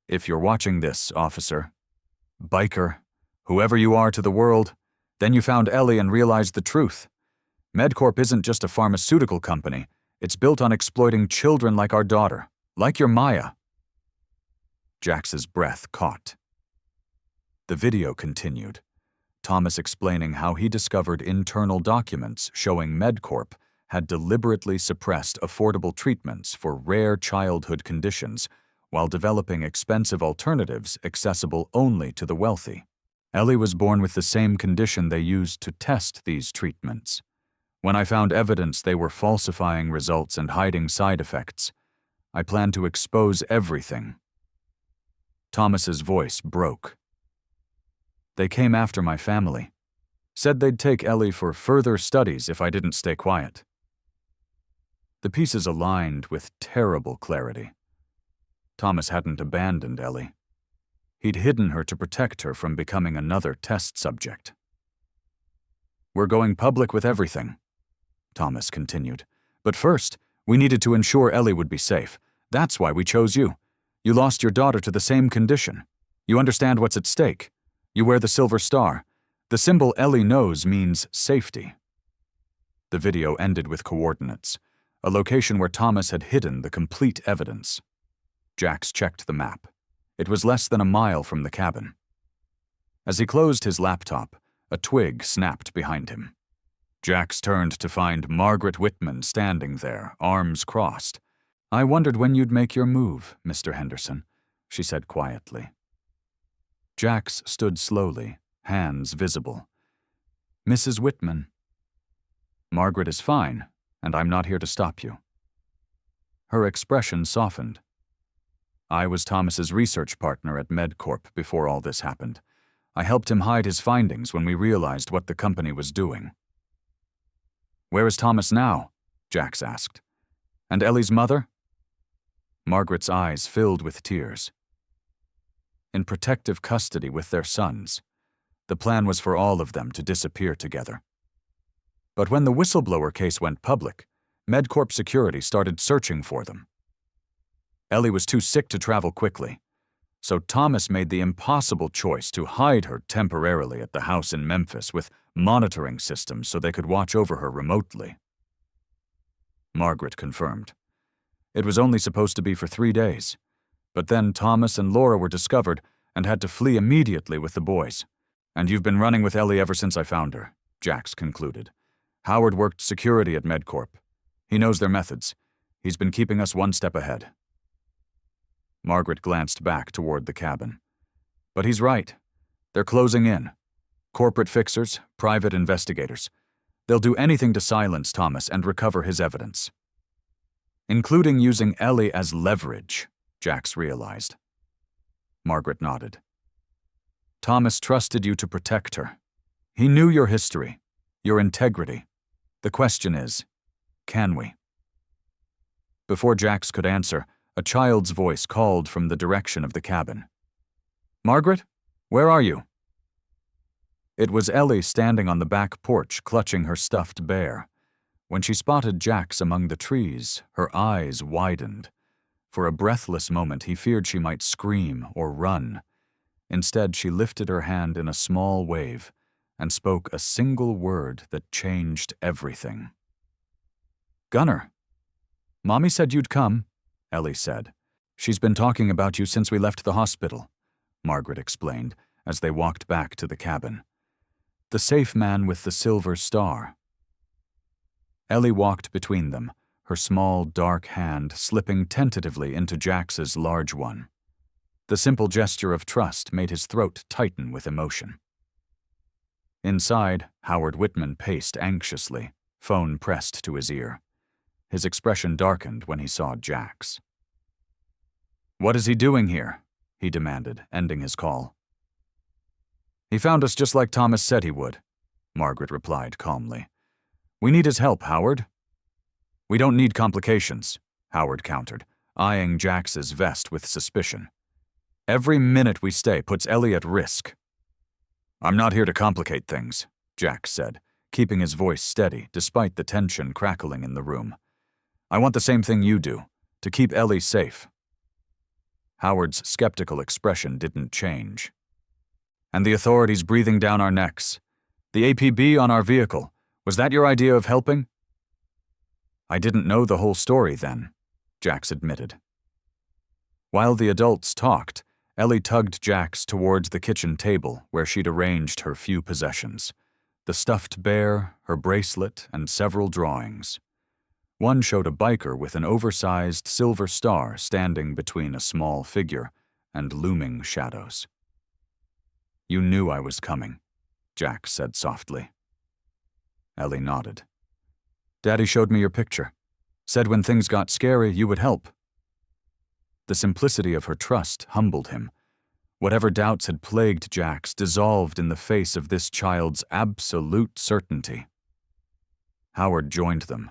if you're watching this, officer, biker, whoever you are to the world, then you found Ellie and realized the truth. MedCorp isn't just a pharmaceutical company. It's built on exploiting children like our daughter, like your Maya." Jax's breath caught. The video continued, Thomas explaining how he discovered internal documents showing MedCorp had deliberately suppressed affordable treatments for rare childhood conditions while developing expensive alternatives accessible only to the wealthy. Ellie was born with the same condition they used to test these treatments. When I found evidence they were falsifying results and hiding side effects, I planned to expose everything. Thomas's voice broke. "They came after my family. Said they'd take Ellie for further studies if I didn't stay quiet." The pieces aligned with terrible clarity. Thomas hadn't abandoned Ellie. He'd hidden her to protect her from becoming another test subject. "We're going public with everything," Thomas continued. "But first, we needed to ensure Ellie would be safe. That's why we chose you. You lost your daughter to the same condition. You understand what's at stake. You wear the silver star. The symbol Ellie knows means safety." The video ended with coordinates, a location where Thomas had hidden the complete evidence. Jax checked the map. It was less than a mile from the cabin. As he closed his laptop, a twig snapped behind him. Jax turned to find Margaret Whitman standing there, arms crossed. "I wondered when you'd make your move, Mr. Henderson," she said quietly. Jax stood slowly, hands visible. "Mrs. Whitman." "Margaret is fine, and I'm not here to stop you." Her expression softened. "I was Thomas's research partner at MedCorp before all this happened. I helped him hide his findings when we realized what the company was doing." "Where is Thomas now?" Jax asked. "And Ellie's mother?" Margaret's eyes filled with tears. "In protective custody with their sons. The plan was for all of them to disappear together. But when the whistleblower case went public, MedCorp security started searching for them. Ellie was too sick to travel quickly, so Thomas made the impossible choice to hide her temporarily at the house in Memphis with monitoring systems so they could watch over her remotely." Margaret confirmed. "It was only supposed to be for 3 days, but then Thomas and Laura were discovered and had to flee immediately with the boys. And you've been running with Ellie ever since I found her," Jax concluded. "Howard worked security at MedCorp. He knows their methods. He's been keeping us one step ahead." Margaret glanced back toward the cabin. "But he's right. They're closing in. Corporate fixers, private investigators. They'll do anything to silence Thomas and recover his evidence. Including using Ellie as leverage," Jax realized. Margaret nodded. "Thomas trusted you to protect her. He knew your history, your integrity. The question is, can we?" Before Jax could answer, a child's voice called from the direction of the cabin. "Margaret, where are you?" It was Ellie standing on the back porch clutching her stuffed bear. When she spotted Jax among the trees, her eyes widened. For a breathless moment, he feared she might scream or run. Instead, she lifted her hand in a small wave and spoke a single word that changed everything. "Gunnar." "Mommy said you'd come," Ellie said. "She's been talking about you since we left the hospital," Margaret explained as they walked back to the cabin. "The safe man with the silver star." Ellie walked between them, her small, dark hand slipping tentatively into Jax's large one. The simple gesture of trust made his throat tighten with emotion. Inside, Howard Whitman paced anxiously, phone pressed to his ear. His expression darkened when he saw Jax. "What is he doing here?" he demanded, ending his call. "He found us just like Thomas said he would," Margaret replied calmly. "We need his help, Howard." "We don't need complications," Howard countered, eyeing Jax's vest with suspicion. "Every minute we stay puts Ellie at risk." "I'm not here to complicate things," Jax said, keeping his voice steady despite the tension crackling in the room. "I want the same thing you do, to keep Ellie safe." Howard's skeptical expression didn't change. "And the authorities breathing down our necks. The APB on our vehicle. Was that your idea of helping?" "I didn't know the whole story then," Jax admitted. While the adults talked, Ellie tugged Jax towards the kitchen table where she'd arranged her few possessions. The stuffed bear, her bracelet, and several drawings. One showed a biker with an oversized silver star standing between a small figure and looming shadows. "You knew I was coming," Jax said softly. Ellie nodded. "Daddy showed me your picture. Said when things got scary, you would help." The simplicity of her trust humbled him. Whatever doubts had plagued Jax dissolved in the face of this child's absolute certainty. Howard joined them,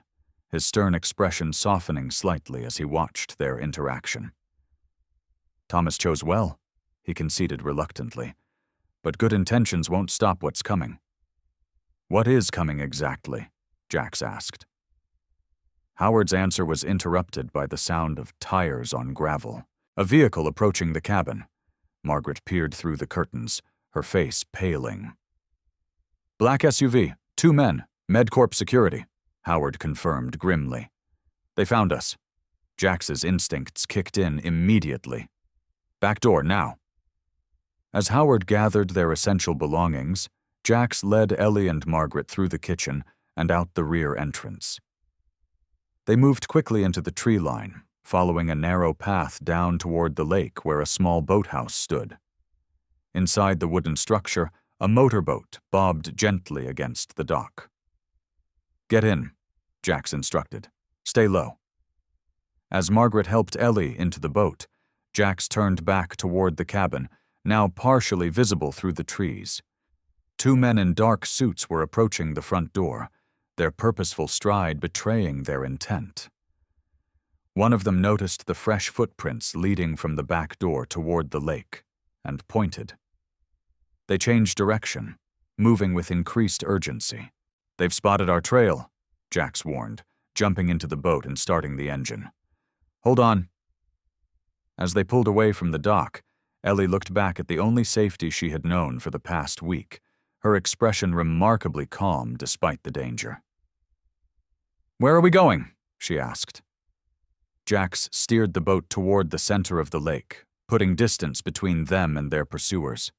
his stern expression softening slightly as he watched their interaction. "Thomas chose well," he conceded reluctantly. But good intentions won't stop what's coming. What is coming exactly? Jax asked. Howard's answer was interrupted by the sound of tires on gravel. A vehicle approaching the cabin. Margaret peered through the curtains, her face paling. Black SUV, 2 men, MedCorp security, Howard confirmed grimly. They found us. Jax's instincts kicked in immediately. Back door, now. As Howard gathered their essential belongings, Jax led Ellie and Margaret through the kitchen and out the rear entrance. They moved quickly into the tree line, following a narrow path down toward the lake where a small boathouse stood. Inside the wooden structure, a motorboat bobbed gently against the dock. Get in, Jax instructed. Stay low. As Margaret helped Ellie into the boat, Jax turned back toward the cabin, now partially visible through the trees. 2 men in dark suits were approaching the front door, their purposeful stride betraying their intent. One of them noticed the fresh footprints leading from the back door toward the lake, and pointed. They changed direction, moving with increased urgency. They've spotted our trail, Jax warned, jumping into the boat and starting the engine. Hold on. As they pulled away from the dock, Ellie looked back at the only safety she had known for the past week, her expression remarkably calm despite the danger. Where are we going? She asked. Jax steered the boat toward the center of the lake, putting distance between them and their pursuers.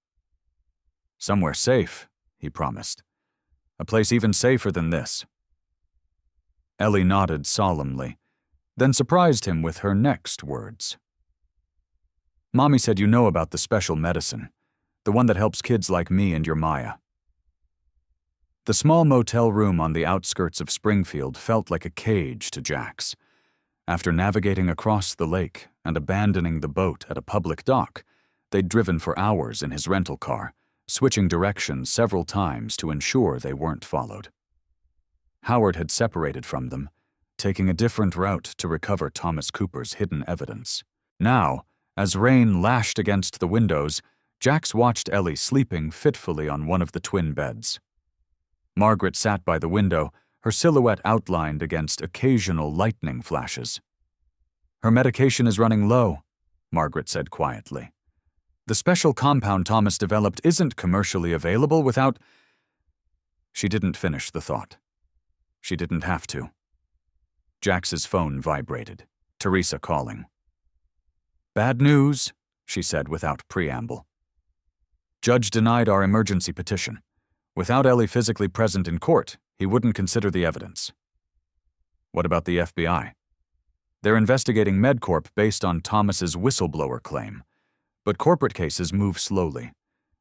Somewhere safe, he promised. A place even safer than this. Ellie nodded solemnly, then surprised him with her next words. Mommy said you know about the special medicine, the one that helps kids like me and your Maya. The small motel room on the outskirts of Springfield felt like a cage to Jax. After navigating across the lake and abandoning the boat at a public dock, they'd driven for hours in his rental car, switching directions several times to ensure they weren't followed. Howard had separated from them, taking a different route to recover Thomas Cooper's hidden evidence. Now, as rain lashed against the windows, Jax watched Ellie sleeping fitfully on one of the twin beds. Margaret sat by the window, her silhouette outlined against occasional lightning flashes. Her medication is running low, Margaret said quietly. The special compound Thomas developed isn't commercially available without... She didn't finish the thought. She didn't have to. Jax's phone vibrated. Teresa calling. Bad news, she said without preamble. Judge denied our emergency petition. Without Ellie physically present in court, he wouldn't consider the evidence. What about the FBI? They're investigating MedCorp based on Thomas's whistleblower claim. But corporate cases move slowly.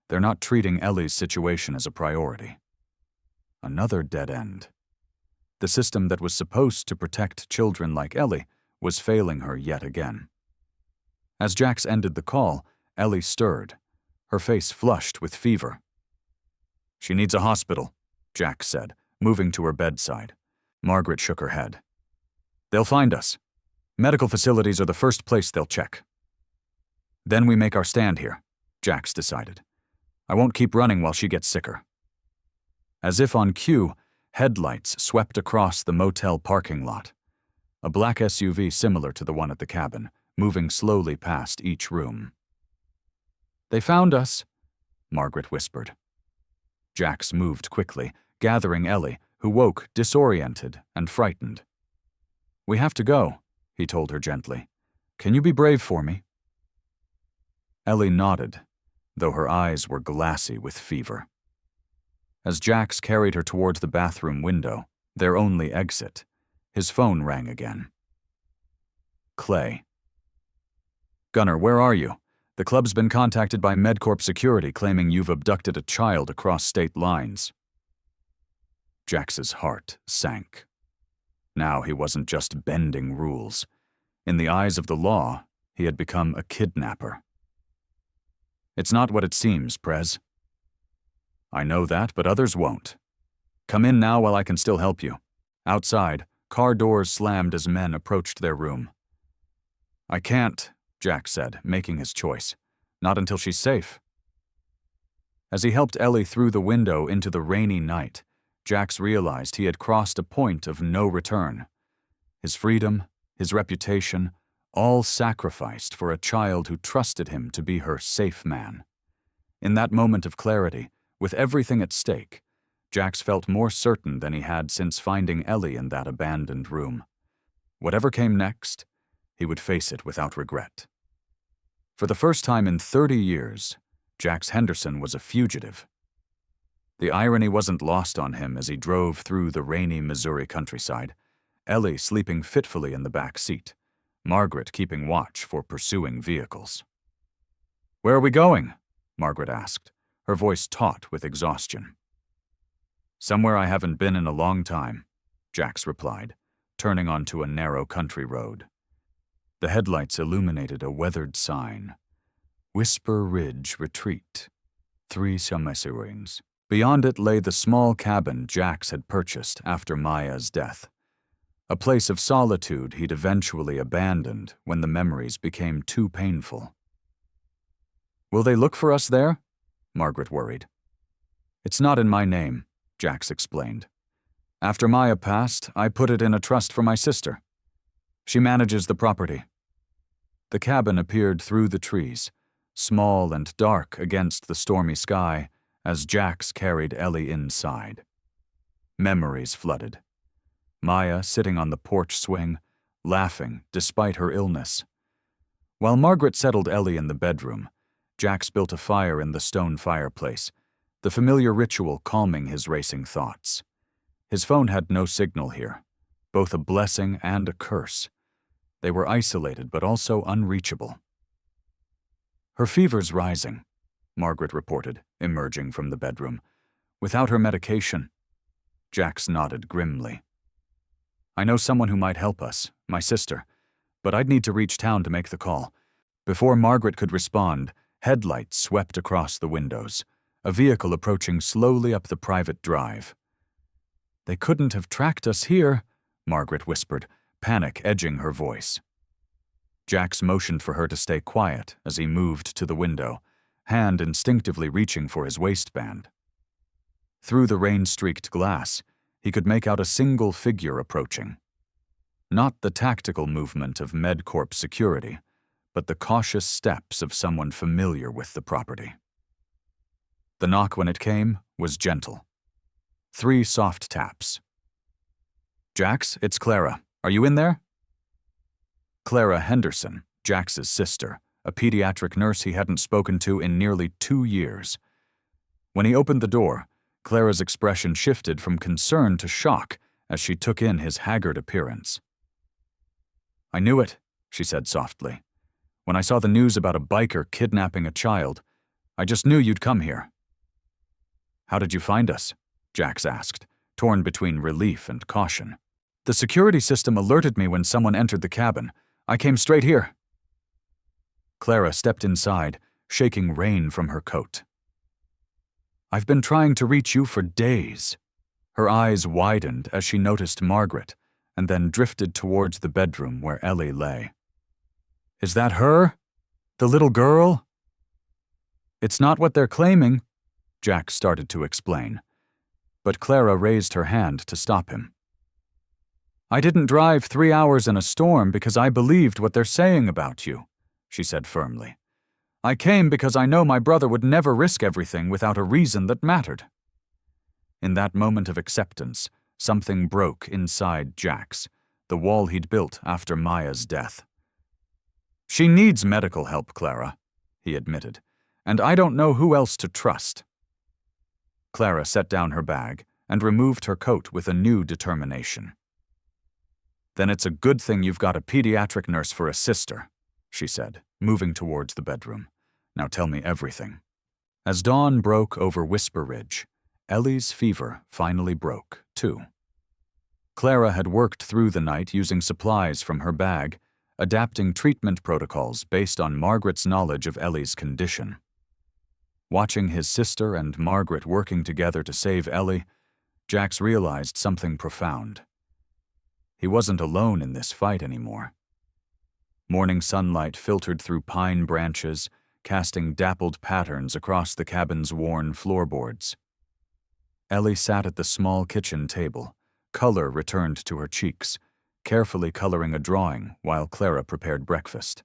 They're not treating Ellie's situation as a priority. Another dead end. The system that was supposed to protect children like Ellie was failing her yet again. As Jax ended the call, Ellie stirred, her face flushed with fever. She needs a hospital, Jax said, moving to her bedside. Margaret shook her head. They'll find us. Medical facilities are the first place they'll check. Then we make our stand here, Jax decided. I won't keep running while she gets sicker. As if on cue, headlights swept across the motel parking lot. A black SUV similar to the one at the cabin, moving slowly past each room. They found us, Margaret whispered. Jax moved quickly, gathering Ellie, who woke disoriented and frightened. We have to go, he told her gently. Can you be brave for me? Ellie nodded, though her eyes were glassy with fever. As Jax carried her toward the bathroom window, their only exit, his phone rang again. Clay. Gunner, where are you? The club's been contacted by MedCorp security claiming you've abducted a child across state lines. Jax's heart sank. Now he wasn't just bending rules. In the eyes of the law, he had become a kidnapper. It's not what it seems, Prez. I know that, but others won't. Come in now while I can still help you. Outside, car doors slammed as men approached their room. I can't, Jax said, making his choice. Not until she's safe. As he helped Ellie through the window into the rainy night, Jax realized he had crossed a point of no return. His freedom, his reputation, all sacrificed for a child who trusted him to be her safe man. In that moment of clarity, with everything at stake, Jax felt more certain than he had since finding Ellie in that abandoned room. Whatever came next, he would face it without regret. For the first time in 30 years, Jax Henderson was a fugitive. The irony wasn't lost on him as he drove through the rainy Missouri countryside, Ellie sleeping fitfully in the back seat, Margaret keeping watch for pursuing vehicles. "Where are we going?" Margaret asked, her voice taut with exhaustion. "Somewhere I haven't been in a long time," Jax replied, turning onto a narrow country road. The headlights illuminated a weathered sign. "Whisper Ridge Retreat, 3 Summersuings." Beyond it lay the small cabin Jax had purchased after Maya's death, a place of solitude he'd eventually abandoned when the memories became too painful. "Will they look for us there?" Margaret worried. "It's not in my name," Jax explained. "After Maya passed, I put it in a trust for my sister. She manages the property." The cabin appeared through the trees, small and dark against the stormy sky, as Jax carried Ellie inside. Memories flooded. Maya sitting on the porch swing, laughing despite her illness. While Margaret settled Ellie in the bedroom, Jax built a fire in the stone fireplace, the familiar ritual calming his racing thoughts. His phone had no signal here, both a blessing and a curse. They were isolated but also unreachable. "Her fever's rising," Margaret reported, emerging from the bedroom. "Without her medication." Jax nodded grimly. "I know someone who might help us, my sister, but I'd need to reach town to make the call." Before Margaret could respond, headlights swept across the windows, a vehicle approaching slowly up the private drive. "They couldn't have tracked us here," Margaret whispered, panic edging her voice. Jax motioned for her to stay quiet as he moved to the window, hand instinctively reaching for his waistband. Through the rain-streaked glass, he could make out a single figure approaching. Not the tactical movement of MedCorp security, but the cautious steps of someone familiar with the property. The knock, when it came, was gentle. 3 soft taps. "Jax, it's Clara. Are you in there?" Clara Henderson, Jax's sister, a pediatric nurse he hadn't spoken to in nearly 2 years. When he opened the door, Clara's expression shifted from concern to shock as she took in his haggard appearance. "I knew it," she said softly. "When I saw the news about a biker kidnapping a child, I just knew you'd come here." "How did you find us?" Jax asked, torn between relief and caution. "The security system alerted me when someone entered the cabin. I came straight here." Clara stepped inside, shaking rain from her coat. "I've been trying to reach you for days." Her eyes widened as she noticed Margaret, and then drifted towards the bedroom where Ellie lay. "Is that her? The little girl?" "It's not what they're claiming," Jax started to explain. But Clara raised her hand to stop him. "I didn't drive 3 hours in a storm because I believed what they're saying about you," she said firmly. "I came because I know my brother would never risk everything without a reason that mattered." In that moment of acceptance, something broke inside Jax, the wall he'd built after Maya's death. "She needs medical help, Clara," he admitted, "and I don't know who else to trust." Clara set down her bag and removed her coat with a new determination. "Then it's a good thing you've got a pediatric nurse for a sister," she said, moving towards the bedroom. "Now tell me everything." As dawn broke over Whisper Ridge, Ellie's fever finally broke, too. Clara had worked through the night using supplies from her bag, adapting treatment protocols based on Margaret's knowledge of Ellie's condition. Watching his sister and Margaret working together to save Ellie, Jax realized something profound. He wasn't alone in this fight anymore. Morning sunlight filtered through pine branches, casting dappled patterns across the cabin's worn floorboards. Ellie sat at the small kitchen table, color returned to her cheeks, carefully coloring a drawing while Clara prepared breakfast.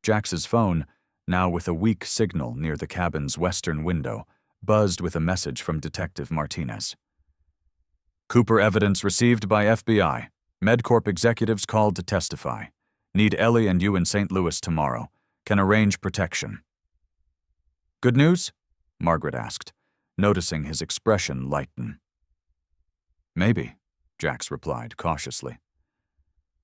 Jax's phone, now with a weak signal near the cabin's western window, buzzed with a message from Detective Martinez. Cooper evidence received by FBI. MedCorp executives called to testify. Need Ellie and you in St. Louis tomorrow. Can arrange protection. Good news? Margaret asked, noticing his expression lighten. Maybe, Jax replied cautiously.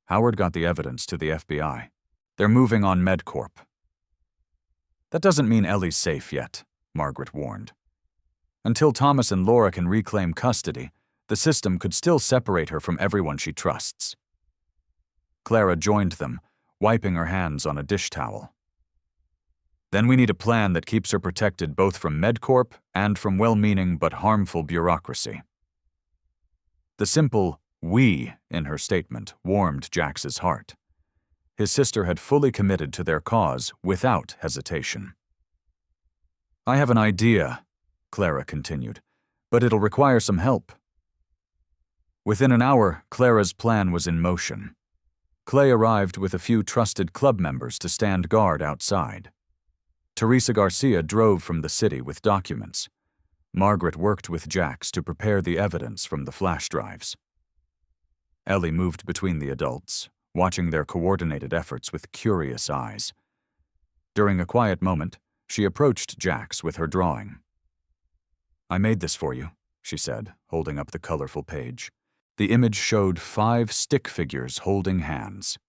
Howard got the evidence to the FBI. They're moving on MedCorp. That doesn't mean Ellie's safe yet, Margaret warned. Until Thomas and Laura can reclaim custody, the system could still separate her from everyone she trusts. Clara joined them, wiping her hands on a dish towel. Then we need a plan that keeps her protected both from MedCorp and from well-meaning but harmful bureaucracy. The simple "we" in her statement warmed Jax's heart. His sister had fully committed to their cause without hesitation. I have an idea, Clara continued, but it'll require some help. Within an hour, Clara's plan was in motion. Clay arrived with a few trusted club members to stand guard outside. Teresa Garcia drove from the city with documents. Margaret worked with Jax to prepare the evidence from the flash drives. Ellie moved between the adults, watching their coordinated efforts with curious eyes. During a quiet moment, she approached Jax with her drawing. I made this for you, she said, holding up the colorful page. The image showed 5 stick figures holding hands.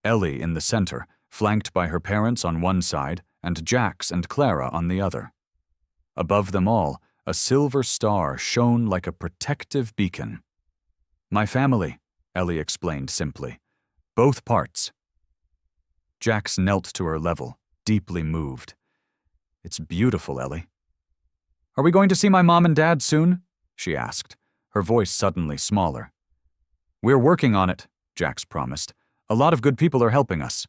Ellie in the center, flanked by her parents on one side, and Jax and Clara on the other. Above them all, a silver star shone like a protective beacon. My family, Ellie explained simply. Both parts. Jax knelt to her level, deeply moved. It's beautiful, Ellie. Are we going to see my mom and dad soon? She asked, her voice suddenly smaller. We're working on it, Jax promised. A lot of good people are helping us.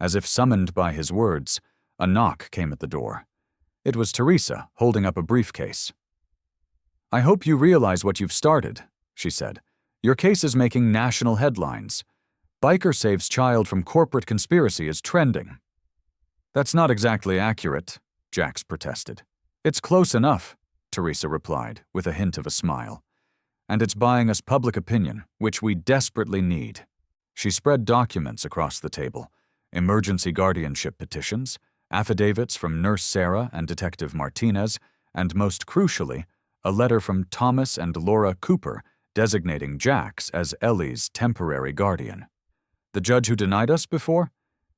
As if summoned by his words, a knock came at the door. It was Teresa, holding up a briefcase. I hope you realize what you've started, she said. Your case is making national headlines. Biker saves child from corporate conspiracy is trending. That's not exactly accurate, Jax protested. It's close enough, Teresa replied, with a hint of a smile. And it's buying us public opinion, which we desperately need. She spread documents across the table. Emergency guardianship petitions, affidavits from Nurse Sarah and Detective Martinez, and most crucially, a letter from Thomas and Laura Cooper designating Jax as Ellie's temporary guardian. The judge who denied us before?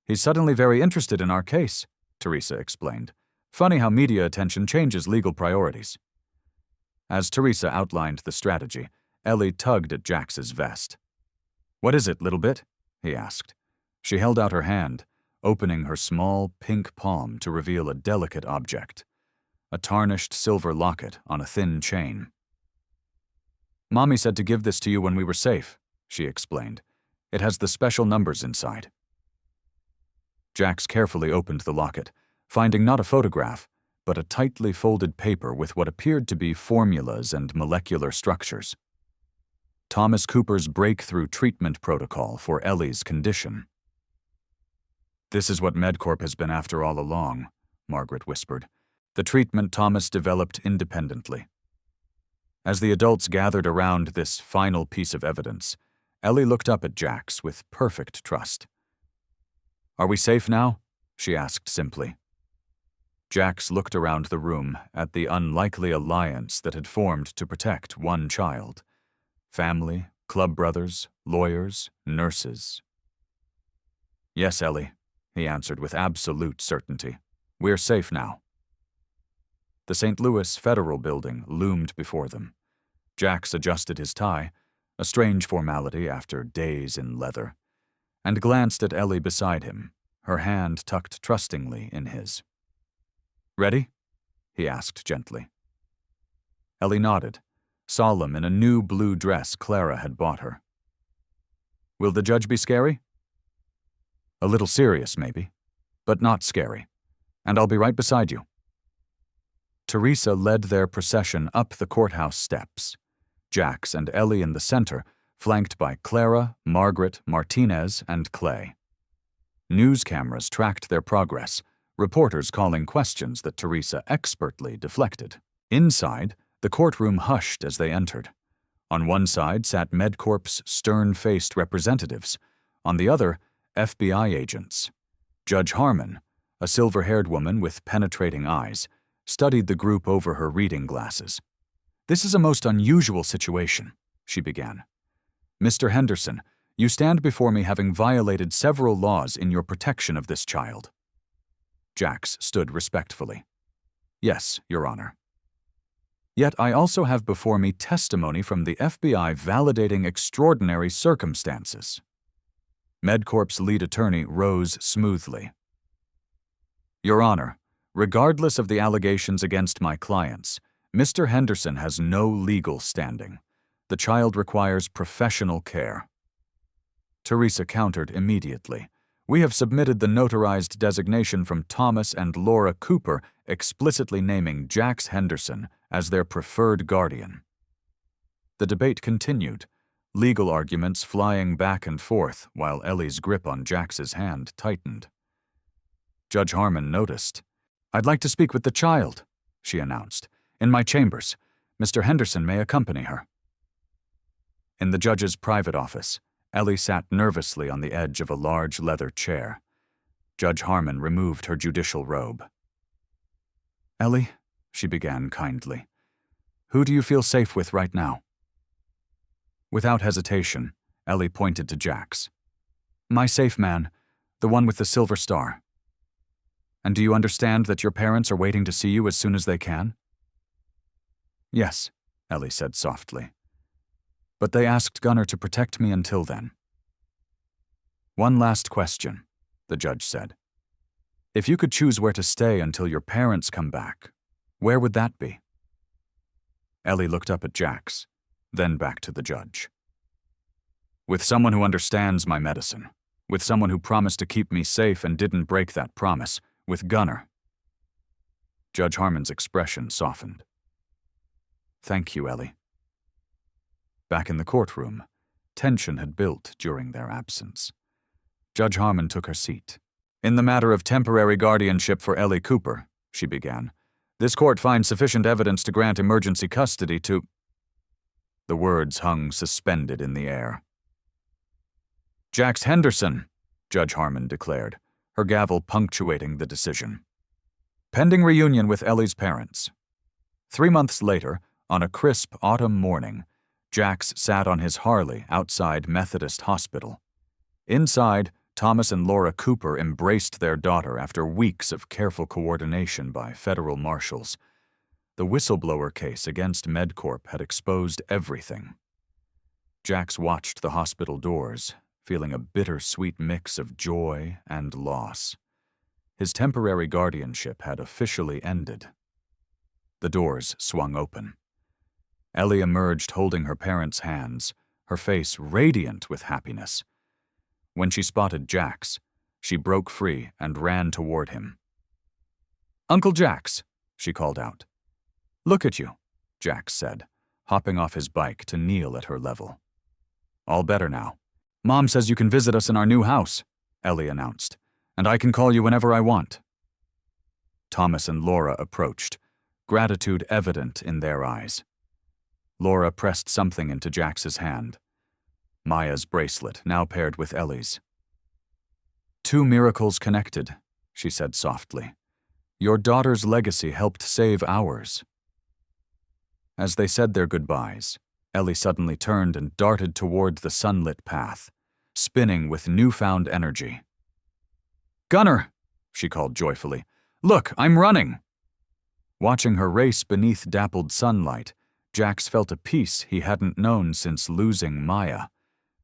He's suddenly very interested in our case, Teresa explained. Funny how media attention changes legal priorities. As Teresa outlined the strategy, Ellie tugged at Jax's vest. What is it, little bit? He asked. She held out her hand, opening her small pink palm to reveal a delicate object, a tarnished silver locket on a thin chain. Mommy said to give this to you when we were safe, she explained. It has the special numbers inside. Jax carefully opened the locket, finding not a photograph, but a tightly folded paper with what appeared to be formulas and molecular structures. Thomas Cooper's breakthrough treatment protocol for Ellie's condition. This is what MedCorp has been after all along, Margaret whispered. The treatment Thomas developed independently. As the adults gathered around this final piece of evidence, Ellie looked up at Jax with perfect trust. Are we safe now? She asked simply. Jax looked around the room at the unlikely alliance that had formed to protect one child. Family, club brothers, lawyers, nurses. Yes, Ellie, he answered with absolute certainty. We're safe now. The St. Louis Federal Building loomed before them. Jax adjusted his tie, a strange formality after days in leather, and glanced at Ellie beside him, her hand tucked trustingly in his. Ready? He asked gently. Ellie nodded, solemn in a new blue dress Clara had bought her. Will the judge be scary? A little serious, maybe, but not scary. And I'll be right beside you. Teresa led their procession up the courthouse steps. Jax and Ellie in the center, flanked by Clara, Margaret, Martinez, and Clay. News cameras tracked their progress, reporters calling questions that Teresa expertly deflected. Inside, the courtroom hushed as they entered. On one side sat MedCorp's stern-faced representatives. On the other, FBI agents. Judge Harmon, a silver-haired woman with penetrating eyes, studied the group over her reading glasses. "This is a most unusual situation," she began. "Mr. Henderson, you stand before me having violated several laws in your protection of this child." Jax stood respectfully. "Yes, Your Honor." "Yet I also have before me testimony from the FBI validating extraordinary circumstances." MedCorp's lead attorney rose smoothly. "Your Honor, regardless of the allegations against my clients, Mr. Henderson has no legal standing. The child requires professional care." Teresa countered immediately. "We have submitted the notarized designation from Thomas and Laura Cooper explicitly naming Jax Henderson as their preferred guardian." The debate continued, legal arguments flying back and forth while Ellie's grip on Jax's hand tightened. Judge Harmon noticed. "I'd like to speak with the child," she announced. "In my chambers. Mr. Henderson may accompany her." In the judge's private office, Ellie sat nervously on the edge of a large leather chair. Judge Harmon removed her judicial robe. "Ellie," she began kindly, "who do you feel safe with right now?" Without hesitation, Ellie pointed to Jax. "My safe man, the one with the silver star." "And do you understand that your parents are waiting to see you as soon as they can?" "Yes," Ellie said softly. "But they asked Gunnar to protect me until then." "One last question," the judge said. "If you could choose where to stay until your parents come back, where would that be?" Ellie looked up at Jax, then back to the judge. "With someone who understands my medicine, with someone who promised to keep me safe and didn't break that promise, with Gunnar." Judge Harmon's expression softened. "Thank you, Ellie." Back in the courtroom, tension had built during their absence. Judge Harmon took her seat. "In the matter of temporary guardianship for Ellie Cooper," she began, "this court finds sufficient evidence to grant emergency custody to—" The words hung suspended in the air. "Jax Henderson," Judge Harmon declared, her gavel punctuating the decision. "Pending reunion with Ellie's parents." 3 months later, on a crisp autumn morning, Jax sat on his Harley outside Methodist Hospital. Inside, Thomas and Laura Cooper embraced their daughter after weeks of careful coordination by federal marshals. The whistleblower case against MedCorp had exposed everything. Jax watched the hospital doors, feeling a bittersweet mix of joy and loss. His temporary guardianship had officially ended. The doors swung open. Ellie emerged holding her parents' hands, her face radiant with happiness. When she spotted Jax, she broke free and ran toward him. "Uncle Jax," she called out. "Look at you," Jax said, hopping off his bike to kneel at her level. "All better now. Mom says you can visit us in our new house," Ellie announced, "and I can call you whenever I want." Thomas and Laura approached, gratitude evident in their eyes. Laura pressed something into Jax's hand. Maya's bracelet, now paired with Ellie's. "Two miracles connected," she said softly. "Your daughter's legacy helped save ours." As they said their goodbyes, Ellie suddenly turned and darted toward the sunlit path, spinning with newfound energy. "Gunnar!" she called joyfully. "Look, I'm running!" Watching her race beneath dappled sunlight, Jax felt a peace he hadn't known since losing Maya.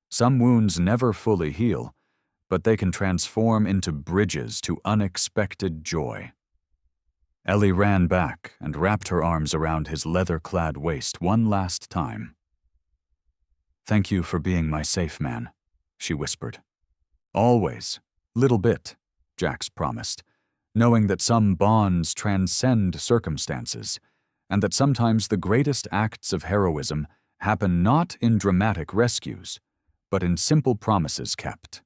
Some wounds never fully heal, but they can transform into bridges to unexpected joy. Ellie ran back and wrapped her arms around his leather-clad waist one last time. "Thank you for being my safe man," she whispered. "Always, little bit, Jax promised, knowing that some bonds transcend circumstances, and that sometimes the greatest acts of heroism happen not in dramatic rescues, but in simple promises kept.